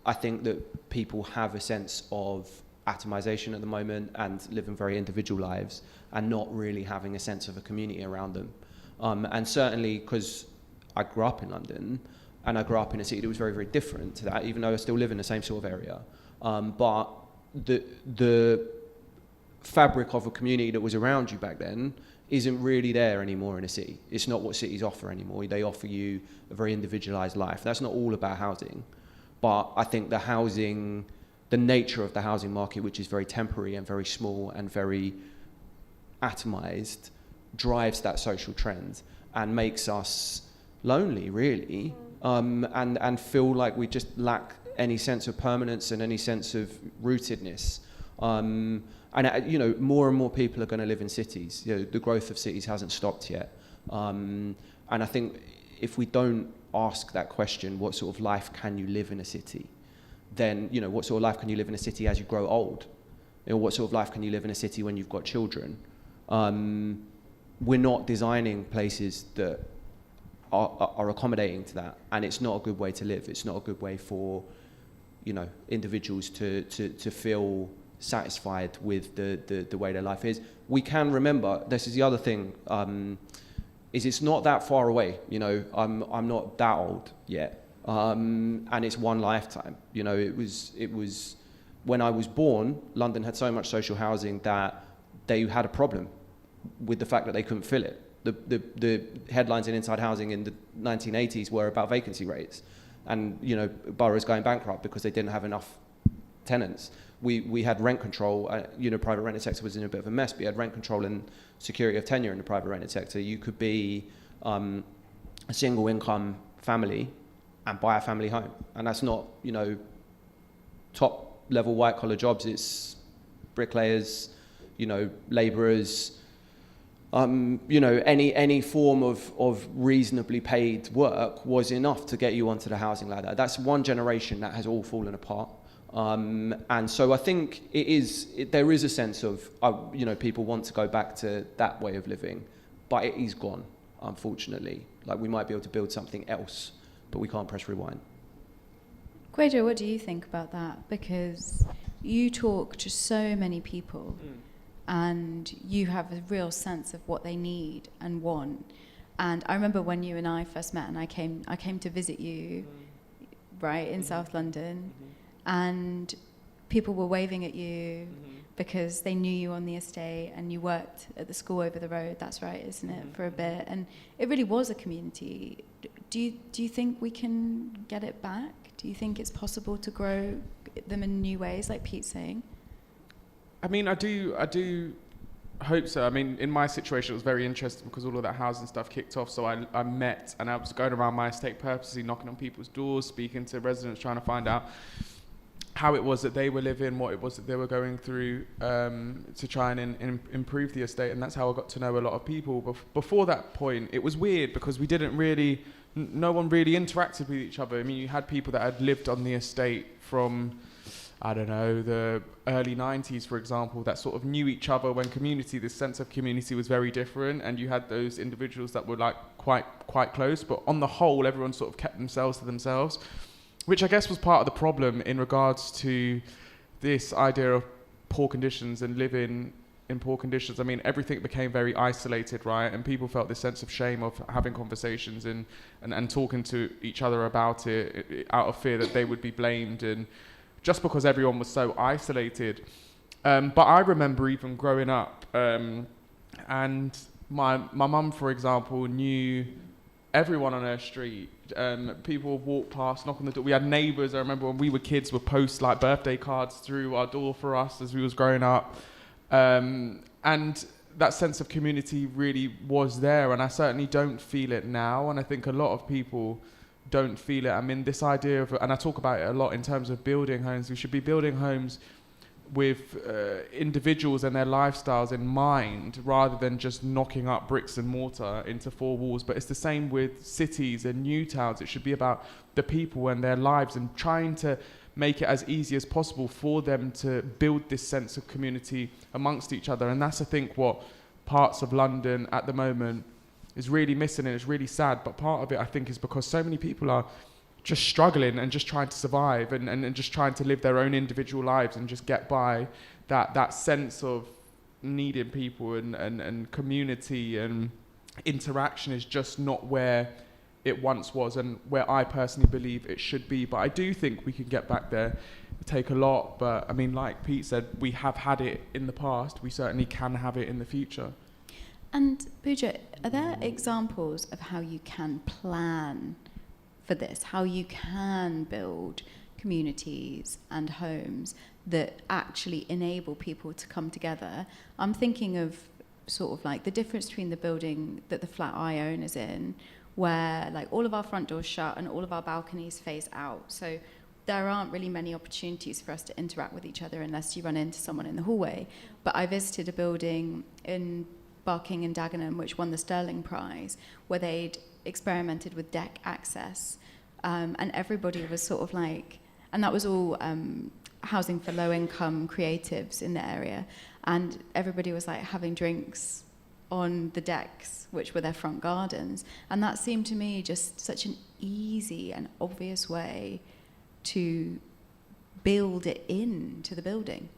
I think that people have a sense of atomization at the moment and living very individual lives and not really having a sense of a community around them. And certainly because I grew up in London and I grew up in a city that was very, very different to that, even though I still live in the same sort of area. But the fabric of a community that was around you back then isn't really there anymore in a city. It's not what cities offer anymore. They offer you a very individualized life. That's not all about housing. But I think the nature of the housing market, which is very temporary and very small and very atomized, drives that social trend and makes us lonely, really, and feel like we just lack any sense of permanence and any sense of rootedness. And more and more people are going to live in cities. The growth of cities hasn't stopped yet. And I think if we don't ask that question, what sort of life can you live in a city? Then, what sort of life can you live in a city as you grow old? What sort of life can you live in a city when you've got children? We're not designing places that are accommodating to that, and it's not a good way to live. It's not a good way for, individuals to feel satisfied with the way their life is. We can remember, this is the other thing, is it's not that far away. You know, I'm not that old yet, and it's one lifetime. You know, it was when I was born, London had so much social housing that they had a problem with the fact that they couldn't fill it. The headlines in Inside Housing in the 1980s were about vacancy rates, and you know, boroughs going bankrupt because they didn't have enough tenants. We had rent control. You know, private rented sector was in a bit of a mess. But you had rent control and security of tenure in the private rented sector. You could be a single income family and buy a family home, and that's not, you know, top level white collar jobs. It's bricklayers, you know, labourers. You know, any form of reasonably paid work was enough to get you onto the housing ladder. That's one generation that has all fallen apart. And so I think there is a sense of, you know, people want to go back to that way of living, but it is gone, unfortunately. Like, we might be able to build something else, but we can't press rewind. Kwajo, what do you think about that? Because you talk to so many people, and you have a real sense of what they need and want. And I remember when you and I first met, and I came to visit you, right, in South London, and people were waving at you because they knew you on the estate, and you worked at the school over the road. That's right, isn't it, for a bit? And it really was a community. Do you think we can get it back? Do you think it's possible to grow them in new ways, like Pete's saying? I mean, I do hope so. I mean, in my situation, it was very interesting because all of that housing stuff kicked off. So I met, and I was going around my estate purposely, knocking on people's doors, speaking to residents, trying to find out how it was that they were living, what it was that they were going through, to try and improve the estate. And that's how I got to know a lot of people. But before that point, it was weird because no one really interacted with each other. I mean, you had people that had lived on the estate from, I don't know, the early 90s, for example, that sort of knew each other when this sense of community was very different. And you had those individuals that were like quite close. But on the whole, everyone sort of kept themselves to themselves, which I guess was part of the problem in regards to this idea of poor conditions and living in poor conditions. I mean, everything became very isolated, right? And people felt this sense of shame of having conversations and talking to each other about it out of fear that they would be blamed, and just because everyone was so isolated. But I remember even growing up, and my mum, for example, knew everyone on her street. People would walk past, knock on the door. We had neighbours. I remember when we were kids, would post like birthday cards through our door for us as we was growing up. And that sense of community really was there, and I certainly don't feel it now, and I think a lot of people don't feel it. I mean, this idea of, and I talk about it a lot in terms of building homes, we should be building homes with individuals and their lifestyles in mind, rather than just knocking up bricks and mortar into four walls. But it's the same with cities and new towns. It should be about the people and their lives, and trying to make it as easy as possible for them to build this sense of community amongst each other. And that's, I think, what parts of London at the moment is really missing, and it's really sad. But part of it, I think, is because so many people are just struggling and just trying to survive and just trying to live their own individual lives and just get by. That sense of needing people and community and interaction is just not where it once was, and where I personally believe it should be. But I do think we can get back there. It'll take a lot, but I mean, like Pete said, we have had it in the past. We certainly can have it in the future. And Pooja, are there examples of how you can plan for this, how you can build communities and homes that actually enable people to come together? I'm thinking of sort of like the difference between the building that the flat I own is in, where like all of our front doors shut and all of our balconies face out. So there aren't really many opportunities for us to interact with each other unless you run into someone in the hallway. But I visited a building in Barking and Dagenham, which won the Sterling Prize, where they'd experimented with deck access. And everybody was sort of like, and that was all housing for low-income creatives in the area. And everybody was like having drinks on the decks, which were their front gardens. And that seemed to me just such an easy and obvious way to build it into the building.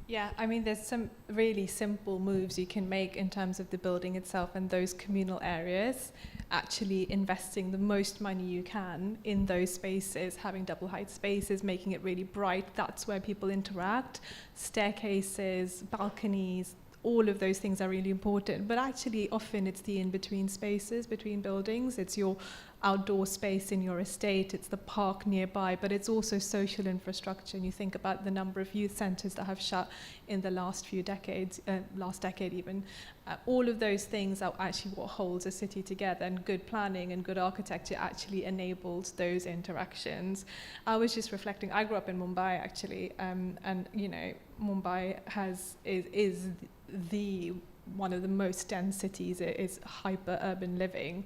Yeah, I mean, there's some really simple moves you can make in terms of the building itself and those communal areas, actually investing the most money you can in those spaces, having double height spaces, making it really bright. That's where people interact. Staircases, balconies, all of those things are really important. But actually, often it's the in-between spaces between buildings. It's your outdoor space in your estate, it's the park nearby, but it's also social infrastructure. And you think about the number of youth centres that have shut in the last few decades, last decade even. All of those things are actually what holds a city together, and good planning and good architecture actually enables those interactions. I was just reflecting, I grew up in Mumbai actually, and you know, Mumbai is the one of the most dense cities. It is hyper urban living.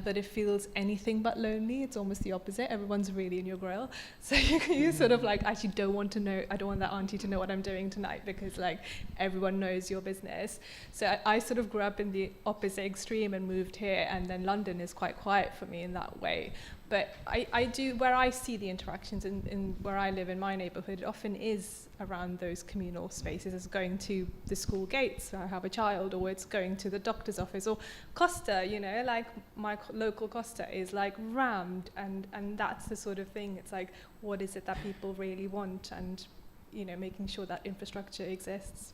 But it feels anything but lonely. It's almost the opposite. Everyone's really in your grill. So you sort of like actually don't want to know, I don't want that auntie to know what I'm doing tonight, because like everyone knows your business. So I sort of grew up in the opposite extreme and moved here, and then London is quite quiet for me in that way. But I do, where I see the interactions in where I live in my neighbourhood, it often is around those communal spaces. It's going to the school gates, I have a child, or it's going to the doctor's office, or Costa, you know, like my local Costa is like rammed, and that's the sort of thing. It's like, what is it that people really want, and, you know, making sure that infrastructure exists.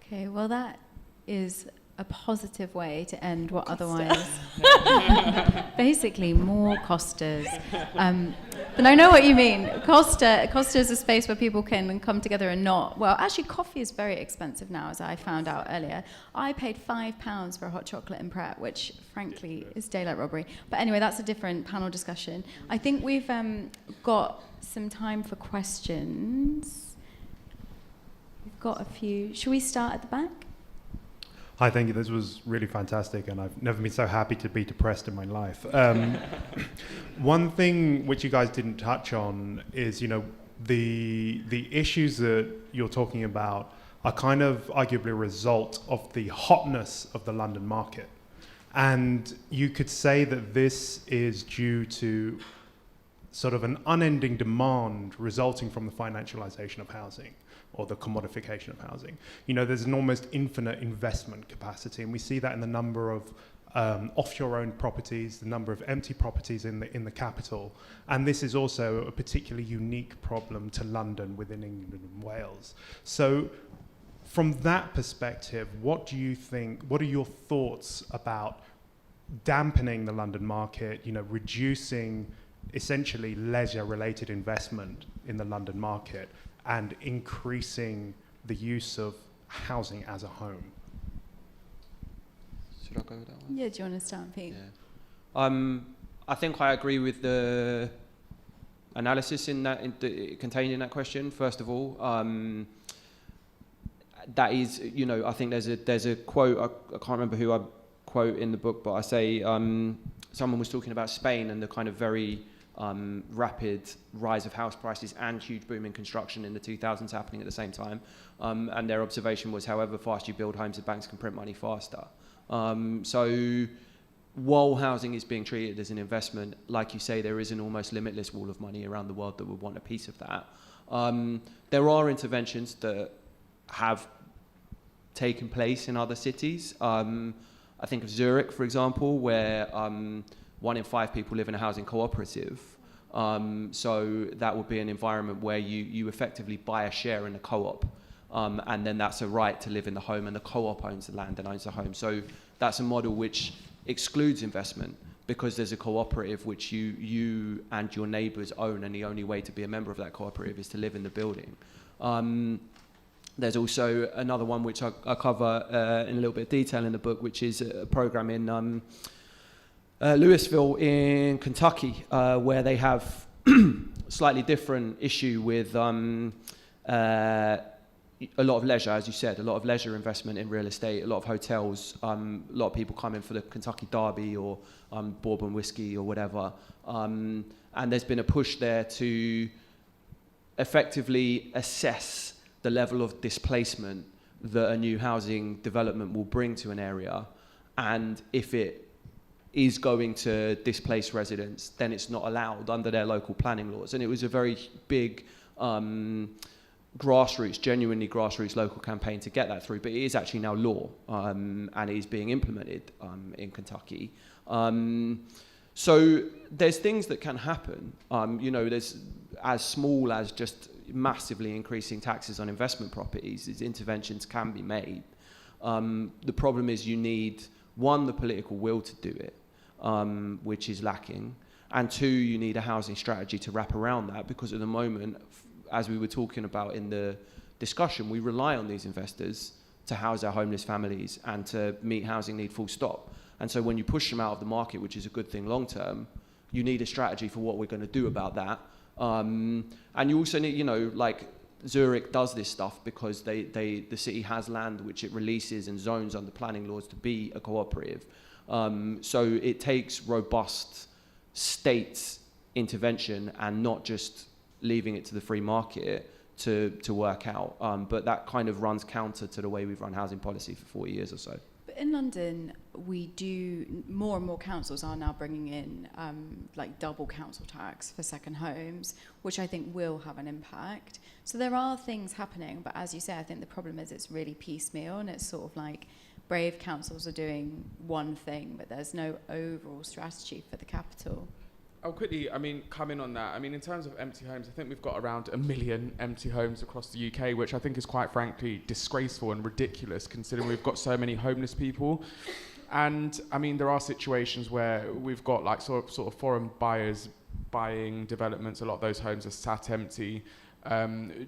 Okay, well, that is a positive way to end what otherwise basically more Costas. But I know what you mean. Costa is a space where people can come together and not, well, actually coffee is very expensive now, as I found out earlier. I paid £5 for a hot chocolate in Pret, which frankly is daylight robbery. But anyway, that's a different panel discussion. I think we've got some time for questions. We've got a few. Should we start at the back? Hi, thank you. This was really fantastic, and I've never been so happy to be depressed in my life. One thing which you guys didn't touch on is, you know, the issues that you're talking about are kind of arguably a result of the hotness of the London market. And you could say that this is due to sort of an unending demand resulting from the financialization of housing, or the commodification of housing. You know, there's an almost infinite investment capacity, and we see that in the number of offshore-owned properties, the number of empty properties in the capital. And this is also a particularly unique problem to London within England and Wales. So from that perspective, what do you think, what are your thoughts about dampening the London market, you know, reducing essentially leisure-related investment in the London market, and increasing the use of housing as a home? Should I go with that one? Yeah, do you want to start, Pete? Yeah. I think I agree with the analysis contained in that question. First of all, that is, you know, I think there's a quote. I can't remember who I quote in the book, but I say someone was talking about Spain and the kind of very rapid rise of house prices and huge boom in construction in the 2000s happening at the same time. And their observation was, however fast you build homes, the banks can print money faster. So while housing is being treated as an investment, like you say, there is an almost limitless wall of money around the world that would want a piece of that. There are interventions that have taken place in other cities. I think of Zurich, for example, where 1 in 5 people live in a housing cooperative. So that would be an environment where you effectively buy a share in a co-op, and then that's a right to live in the home, and the co-op owns the land and owns the home. So that's a model which excludes investment, because there's a cooperative which you and your neighbours own, and the only way to be a member of that cooperative is to live in the building. There's also another one which I cover in a little bit of detail in the book, which is a program in Louisville in Kentucky, where they have slightly different issue with a lot of leisure, as you said, a lot of leisure investment in real estate, a lot of hotels, a lot of people come in for the Kentucky Derby or bourbon whiskey or whatever. And there's been a push there to effectively assess the level of displacement that a new housing development will bring to an area. And if it is going to displace residents, then it's not allowed under their local planning laws. And it was a very big genuinely grassroots local campaign to get that through, but it is actually now law, and it is being implemented in Kentucky. So there's things that can happen. There's as small as just massively increasing taxes on investment properties, these interventions can be made. The problem is you need, one, the political will to do it, which is lacking, and two, you need a housing strategy to wrap around that, because at the moment, as we were talking about in the discussion, we rely on these investors to house our homeless families and to meet housing need full stop. And so when you push them out of the market, which is a good thing long term, you need a strategy for what we're going to do about that. And you also need, like Zurich does this stuff because the city has land which it releases and zones under planning laws to be a cooperative. So it takes robust state intervention and not just leaving it to the free market to work out. But that kind of runs counter to the way we've run housing policy for 40 years or so. But in London, more and more councils are now bringing in like double council tax for second homes, which I think will have an impact. So there are things happening, but as you say, I think the problem is it's really piecemeal, and it's sort of like brave councils are doing one thing, but there's no overall strategy for the capital. I'll quickly, come in on that. In terms of empty homes, I think we've got around 1 million empty homes across the UK, which I think is quite frankly disgraceful and ridiculous, considering we've got so many homeless people. And there are situations where we've got like sort of foreign buyers buying developments. A lot of those homes are sat empty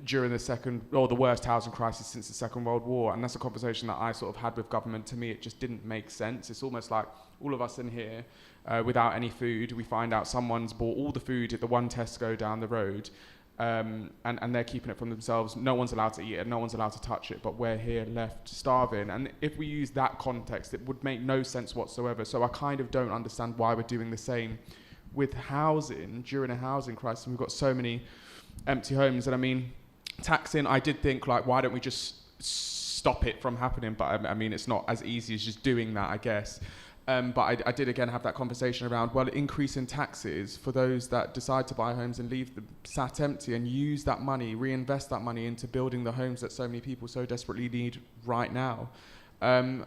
during the worst housing crisis since the Second World War. And that's a conversation that I sort of had with government. To me, it just didn't make sense. It's almost like all of us in here, without any food, we find out someone's bought all the food at the one Tesco down the road, and they're keeping it from themselves. No one's allowed to eat it, no one's allowed to touch it, but we're here left starving. And if we use that context, it would make no sense whatsoever. So I kind of don't understand why we're doing the same with housing during a housing crisis. We've got so many empty homes. And taxing, I did think, like, why don't we just stop it from happening? But it's not as easy as just doing that, I guess. But I did again have that conversation around, well, increasing taxes for those that decide to buy homes and leave them sat empty, and use that money, reinvest that money into building the homes that so many people so desperately need right now. And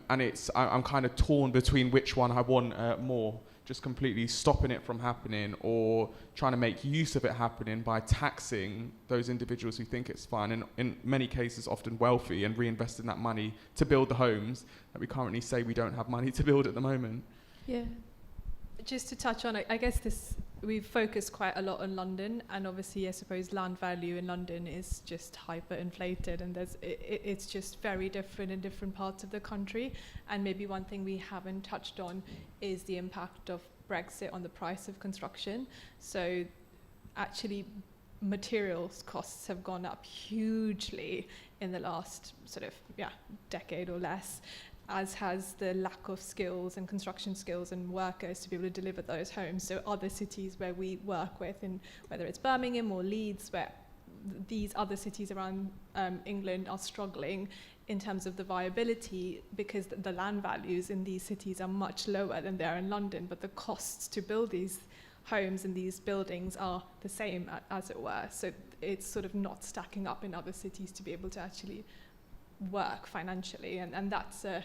I'm kind of torn between which one I want more. Just completely stopping it from happening, or trying to make use of it happening by taxing those individuals who think it's fine, and in many cases often wealthy, and reinvesting that money to build the homes that we currently say we don't have money to build at the moment. Yeah. Just to touch on it, I guess we've focused quite a lot on London, and obviously I suppose land value in London is just hyperinflated, and it's just very different in different parts of the country. And maybe one thing we haven't touched on is the impact of Brexit on the price of construction. So actually materials costs have gone up hugely in the last decade or less, as has the lack of skills and construction skills and workers to be able to deliver those homes. So other cities where we work with, in whether it's Birmingham or Leeds, where these other cities around England are struggling in terms of the viability, because the land values in these cities are much lower than they are in London, but the costs to build these homes and these buildings are the same, as it were. So it's sort of not stacking up in other cities to be able to actually work financially, and that's a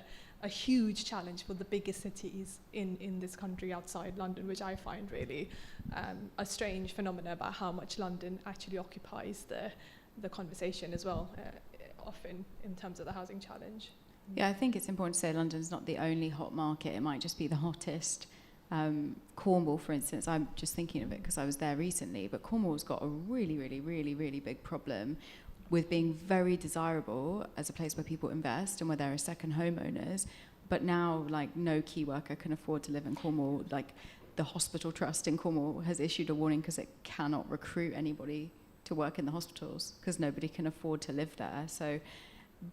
huge challenge for the biggest cities in this country outside London, which I find really a strange phenomenon about how much London actually occupies the conversation as well, often in terms of the housing challenge. Yeah, I think it's important to say London's not the only hot market. It might just be the hottest. Cornwall, for instance, I'm just thinking of it because I was there recently, but Cornwall's got a really, really, really, really big problem with being very desirable as a place where people invest and where there are second homeowners, but now like no key worker can afford to live in Cornwall. Like the hospital trust in Cornwall has issued a warning because it cannot recruit anybody to work in the hospitals because nobody can afford to live there. So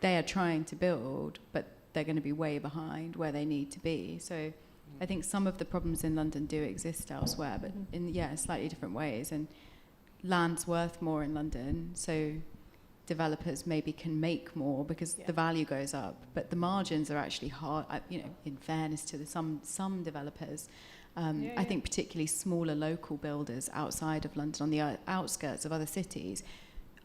they are trying to build, but they're going to be way behind where they need to be. So I think some of the problems in London do exist elsewhere, but in slightly different ways. And land's worth more in London, so developers maybe can make more because the value goes up, but the margins are actually hard. In fairness to some developers, I think particularly smaller local builders outside of London, on the outskirts of other cities,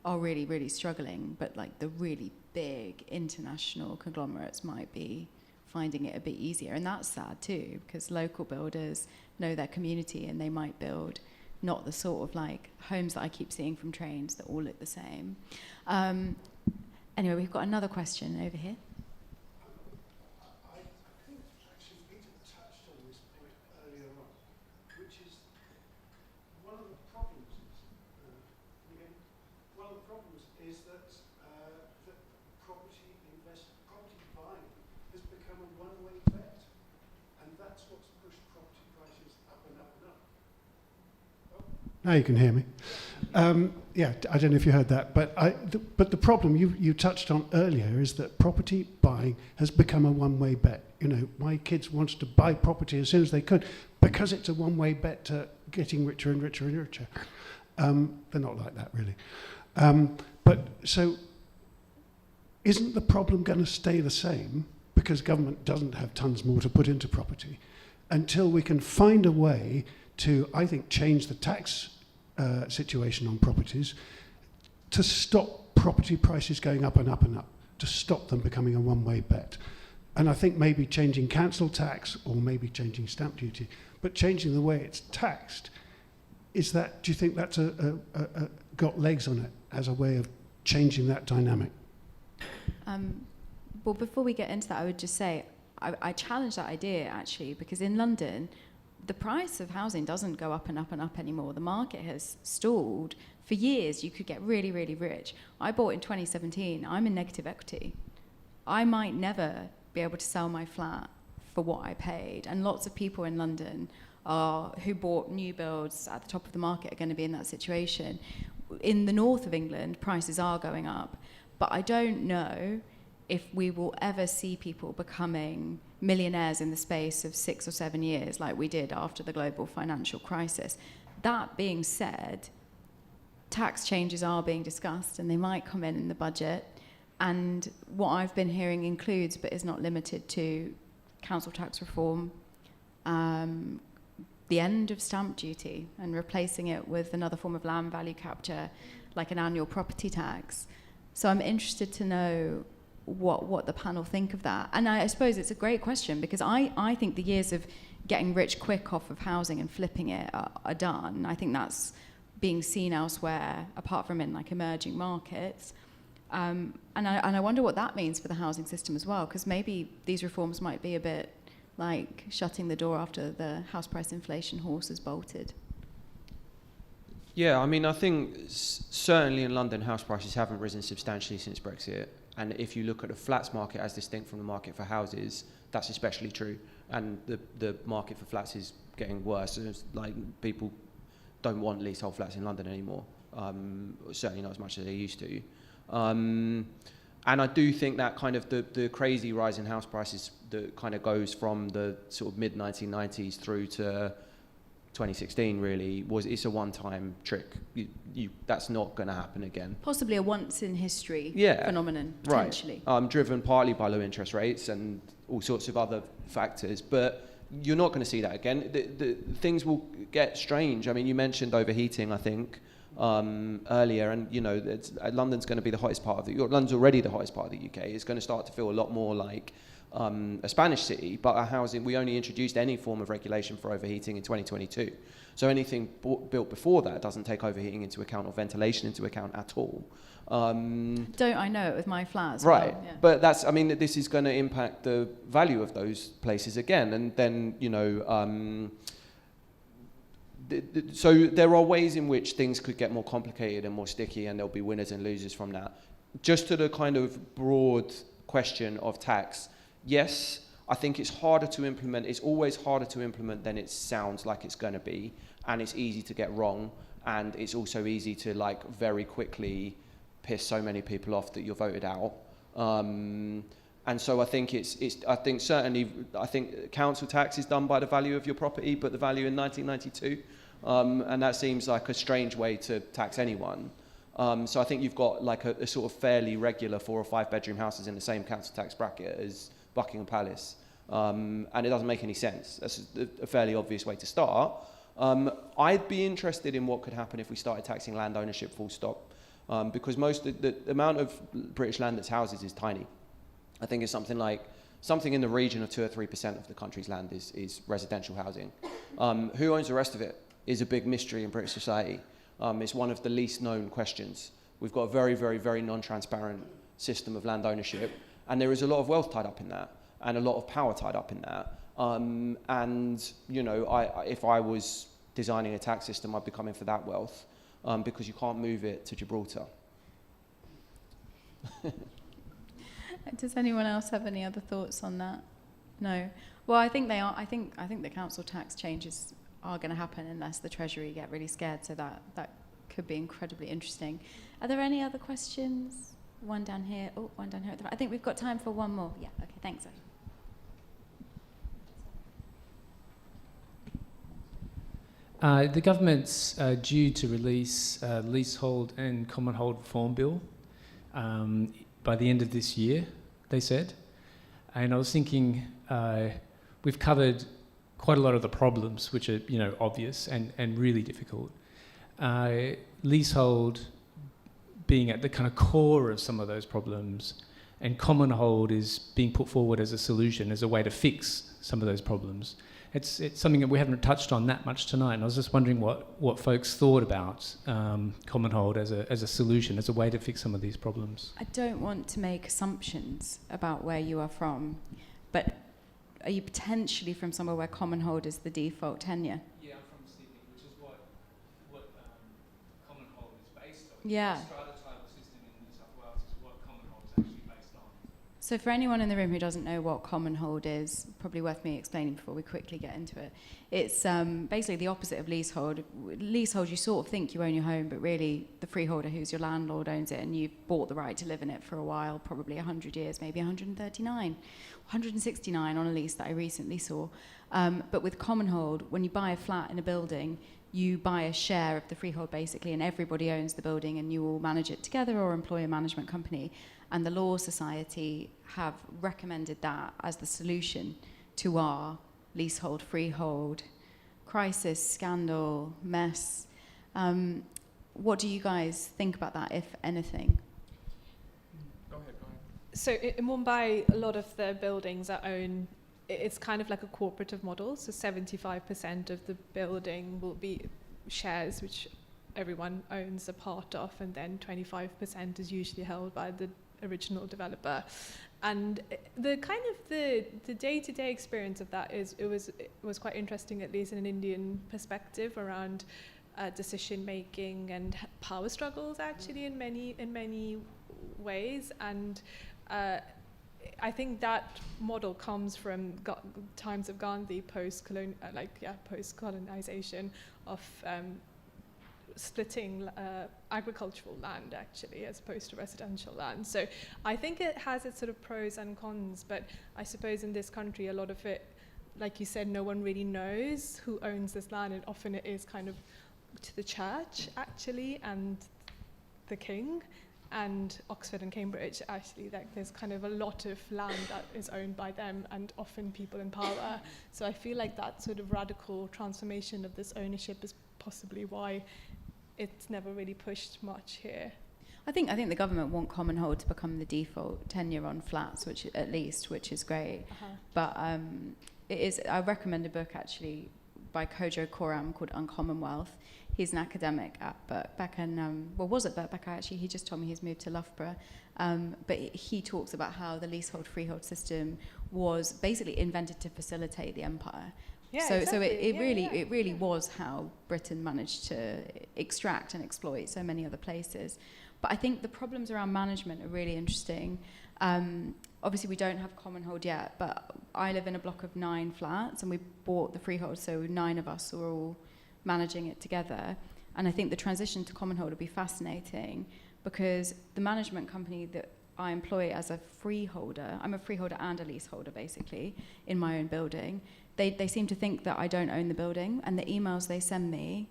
are really, really struggling, but like the really big international conglomerates might be finding it a bit easier. And that's sad too, because local builders know their community and they might build not the sort of like homes that I keep seeing from trains that all look the same. Anyway, we've got another question over here. I think actually Peter touched on this point earlier on, which is one of the problems is that property buying has become a one-way bet, and that's what's pushed property prices up and up and up. Oh. Now you can hear me. Yeah, I don't know if you heard that, but the problem you touched on earlier is that property buying has become a one-way bet. You know, my kids wanted to buy property as soon as they could because it's a one-way bet to getting richer and richer and richer. They're not like that, really. But so, isn't the problem going to stay the same because government doesn't have tons more to put into property until we can find a way to, I think, change the tax situation on properties to stop property prices going up and up and up, to stop them becoming a one-way bet? And I think maybe changing council tax or maybe changing stamp duty, but changing the way it's taxed, do you think that's got legs on it as a way of changing that dynamic? Well, before we get into that, I would just say I challenge that idea actually, because in London, the price of housing doesn't go up and up and up anymore. The market has stalled. For years, you could get really, really rich. I bought in 2017. I'm in negative equity. I might never be able to sell my flat for what I paid. And lots of people in London who bought new builds at the top of the market are going to be in that situation. In the north of England, prices are going up. But I don't know if we will ever see people becoming millionaires in the space of 6 or 7 years like we did after the global financial crisis. That being said, tax changes are being discussed and they might come in the budget. And what I've been hearing includes, but is not limited to, council tax reform, the end of stamp duty and replacing it with another form of land value capture, like an annual property tax. So I'm interested to know what the panel think of that. And I suppose it's a great question, because I think the years of getting rich quick off of housing and flipping it are done. I think that's being seen elsewhere, apart from in like emerging markets. And I wonder what that means for the housing system as well, because maybe these reforms might be a bit like shutting the door after the house price inflation horse has bolted. Yeah, I mean, I think certainly in London, house prices haven't risen substantially since Brexit. And if you look at the flats market as distinct from the market for houses, that's especially true. And the market for flats is getting worse. It's like people don't want leasehold flats in London anymore, certainly not as much as they used to. And I do think that kind of the crazy rise in house prices that kind of goes from the sort of mid-1990s through to 2016 really it's a one-time trick. That's not going to happen again. Possibly a once-in-history phenomenon, right. potentially. Driven partly by low interest rates and all sorts of other factors, but you're not going to see that again. The things will get strange. I mean, you mentioned overheating, I think, earlier, and you know, London's going to be the hottest part of London's already the hottest part of the UK. It's going to start to feel a lot more like a Spanish city, but our housing, we only introduced any form of regulation for overheating in 2022. So anything built before that doesn't take overheating into account or ventilation into account at all. Don't I know it with my flat as right. well? Yeah. But this is going to impact the value of those places again. And then, you know, so there are ways in which things could get more complicated and more sticky, and there'll be winners and losers from that. Just to the kind of broad question of tax, yes, I think it's harder to implement. It's always harder to implement than it sounds like it's going to be, and it's easy to get wrong, and it's also easy to like very quickly piss so many people off that you're voted out. And so I think I think council tax is done by the value of your property, but the value in 1992, and that seems like a strange way to tax anyone. So I think you've got like a sort of fairly regular 4 or 5 bedroom houses in the same council tax bracket as Buckingham Palace, and it doesn't make any sense. That's a fairly obvious way to start. I'd be interested in what could happen if we started taxing land ownership full stop. because the amount of British land that's houses is tiny. I think it's something in the region of 2 or 3% of the country's land is residential housing. Who owns the rest of it is a big mystery in British society. It's one of the least known questions. We've got a very, very, very non-transparent system of land ownership, and there is a lot of wealth tied up in that, and a lot of power tied up in that. And you know, if I was designing a tax system, I'd be coming for that wealth, because you can't move it to Gibraltar. Does anyone else have any other thoughts on that? No. Well, I think they are. I think the council tax changes are going to happen unless the Treasury get really scared. So that could be incredibly interesting. Are there any other questions? One down here. Oh, one down here. I think we've got time for one more. Yeah. Okay. Thanks. The government's due to release a leasehold and commonhold reform bill by the end of this year, they said. And I was thinking, we've covered quite a lot of the problems, which are, you know, obvious and really difficult. Leasehold being at the kind of core of some of those problems, and commonhold is being put forward as a solution, as a way to fix some of those problems. It's something that we haven't touched on that much tonight, and I was just wondering what folks thought about commonhold as a solution, as a way to fix some of these problems. I don't want to make assumptions about where you are from, but are you potentially from somewhere where commonhold is the default tenure? Yeah, I'm from Sydney, which is what commonhold is based on. Yeah. The strata title system in New South Wales is what commonhold is actually based on. So for anyone in the room who doesn't know what commonhold is, probably worth me explaining before we quickly get into it. It's basically the opposite of leasehold. Leasehold, you sort of think you own your home, but really the freeholder, who's your landlord, owns it, and you've bought the right to live in it for a while, probably 100 years, maybe 139, 169 on a lease that I recently saw. But with commonhold, when you buy a flat in a building, you buy a share of the freehold basically, and everybody owns the building, and you all manage it together or employ a management company. And the Law Society have recommended that as the solution to our leasehold, freehold crisis, scandal, mess. What do you guys think about that, if anything? Go ahead. So in Mumbai, a lot of the buildings are owned, it's kind of like a cooperative model. So 75% of the building will be shares, which everyone owns a part of, and then 25% is usually held by the original developer. And the kind of the day-to-day experience of that is it was quite interesting, at least in an Indian perspective, around decision making and power struggles actually in many ways. And I think that model comes from times of Gandhi, post-colonization of splitting agricultural land actually as opposed to residential land. So I think it has its sort of pros and cons, but I suppose in this country a lot of it, like you said, no one really knows who owns this land, and often it is kind of to the church actually and the king. And Oxford and Cambridge, actually, like there's kind of a lot of land that is owned by them, and often people in power. So I feel like that sort of radical transformation of this ownership is possibly why it's never really pushed much here. I think the government want commonhold to become the default tenure on flats, which is great. But it is. I recommend a book actually by Kwajo Tweneboa called Uncommon Wealth. He's an academic at Birkbeck and was at Birkbeck actually. He just told me he's moved to Loughborough. But he talks about how the leasehold freehold system was basically invented to facilitate the empire. Yeah, so exactly. it really was how Britain managed to extract and exploit so many other places. But I think the problems around management are really interesting. Obviously, we don't have commonhold yet, but I live in a block of 9 flats, and we bought the freehold, so 9 of us were all managing it together. And I think the transition to commonhold will be fascinating, because the management company that I employ as a freeholder, I'm a freeholder and a leaseholder basically in my own building, they seem to think that I don't own the building, and the emails they send me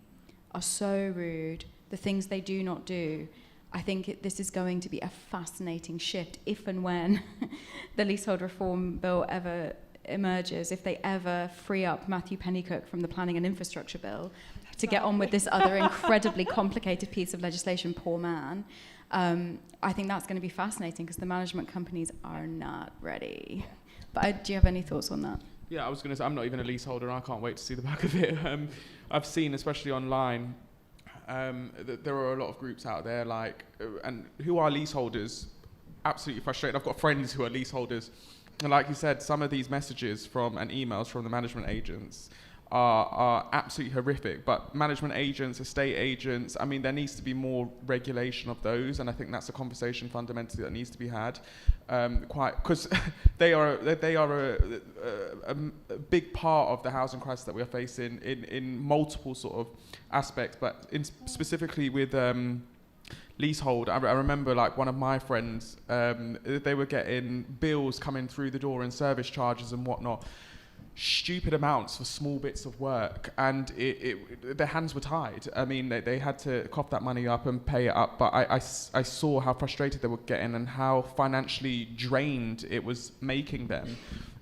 are so rude, the things they do not do. I think this is going to be a fascinating shift if and when the leasehold reform bill ever emerges, if they ever free up Matthew Pennycook from the planning and infrastructure bill to get on with this other incredibly complicated piece of legislation, poor man. I think that's going to be fascinating because the management companies are not ready. But do you have any thoughts on that? Yeah, I was going to say, I'm not even a leaseholder and I can't wait to see the back of it. I've seen, especially online, that there are a lot of groups out there and who are leaseholders, absolutely frustrated. I've got friends who are leaseholders. And like you said, some of these messages and emails from the management agents are absolutely horrific. But management agents, estate agents, I mean, there needs to be more regulation of those, and I think that's a conversation fundamentally that needs to be had. Because they are a big part of the housing crisis that we are facing in multiple sort of aspects, but specifically with leasehold. I remember one of my friends, they were getting bills coming through the door and service charges and whatnot, stupid amounts for small bits of work, and their hands were tied. I mean, they had to cough that money up and pay it up, but I saw how frustrated they were getting and how financially drained it was making them.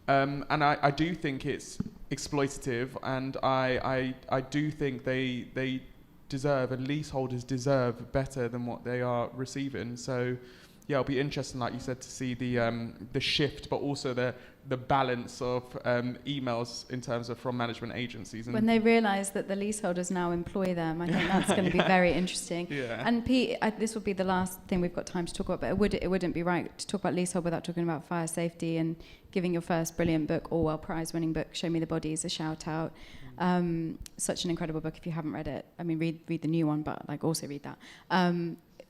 And I do think it's exploitative, and I do think they deserve, and leaseholders deserve better than what they are receiving. So yeah, it'll be interesting, like you said, to see the shift, but also the balance of emails in terms of from management agencies. And when they realise that the leaseholders now employ them, I think that's going to be very interesting. Yeah. And Pete, this will be the last thing we've got time to talk about, but it wouldn't be right to talk about leasehold without talking about fire safety and giving your first brilliant book, Orwell Prize-winning book, Show Me the Bodies, a shout-out. Such an incredible book if you haven't read it. I mean, read the new one, but also read that.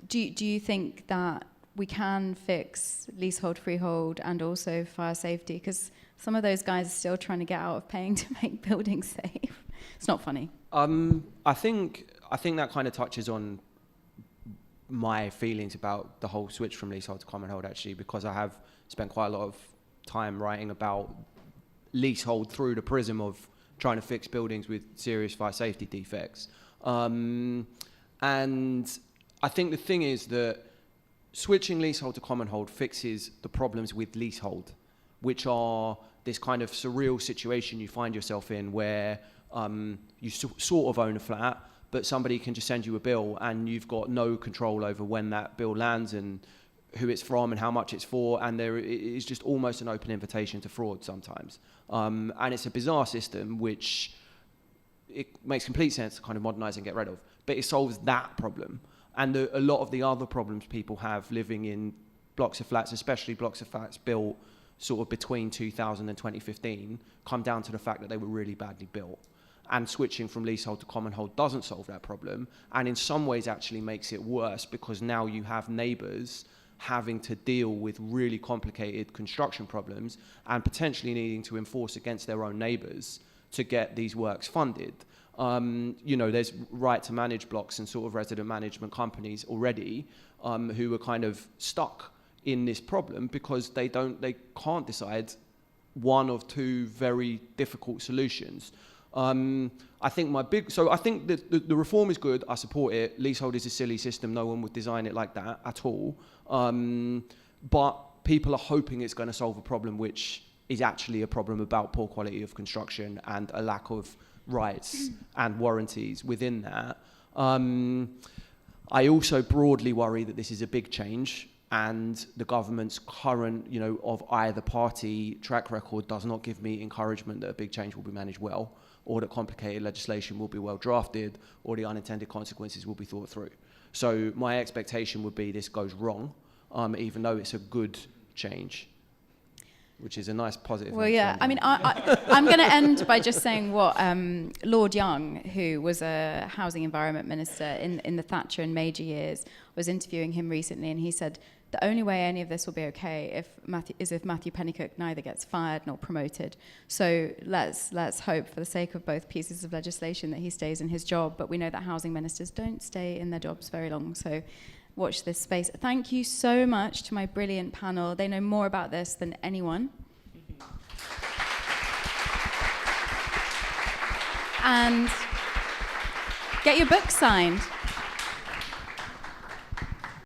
Do you think that we can fix leasehold, freehold, and also fire safety? Because some of those guys are still trying to get out of paying to make buildings safe. It's not funny. I think that kind of touches on my feelings about the whole switch from leasehold to commonhold, actually, because I have spent quite a lot of time writing about leasehold through the prism of trying to fix buildings with serious fire safety defects. And I think the thing is that switching leasehold to commonhold fixes the problems with leasehold, which are this kind of surreal situation you find yourself in where you sort of own a flat, but somebody can just send you a bill and you've got no control over when that bill lands and who it's from and how much it's for, and there is just almost an open invitation to fraud sometimes. And it's a bizarre system which it makes complete sense to kind of modernise and get rid of, but it solves that problem. And a lot of the other problems people have living in blocks of flats, especially blocks of flats built sort of between 2000 and 2015, come down to the fact that they were really badly built. And switching from leasehold to commonhold doesn't solve that problem, and in some ways actually makes it worse, because now you have neighbours having to deal with really complicated construction problems and potentially needing to enforce against their own neighbours to get these works funded. There's right to manage blocks and sort of resident management companies already who are kind of stuck in this problem because they can't decide one of two very difficult solutions. I think that the reform is good. I support it. Leasehold is a silly system. No one would design it like that at all. But people are hoping it's going to solve a problem which is actually a problem about poor quality of construction and a lack of rights and warranties within that. I also broadly worry that this is a big change, and the government's current, of either party track record does not give me encouragement that a big change will be managed well, or that complicated legislation will be well drafted, or the unintended consequences will be thought through. So my expectation would be this goes wrong, even though it's a good change, which is a nice positive. Well, yeah, I mean, I'm going to end by just saying what Lord Young, who was a housing environment minister in the Thatcher and Major years, was interviewing him recently, and he said, the only way any of this will be okay if Matthew Pennycook neither gets fired nor promoted. So let's hope, for the sake of both pieces of legislation, that he stays in his job. But we know that housing ministers don't stay in their jobs very long, so watch this space. Thank you so much to my brilliant panel. They know more about this than anyone. And get your book signed.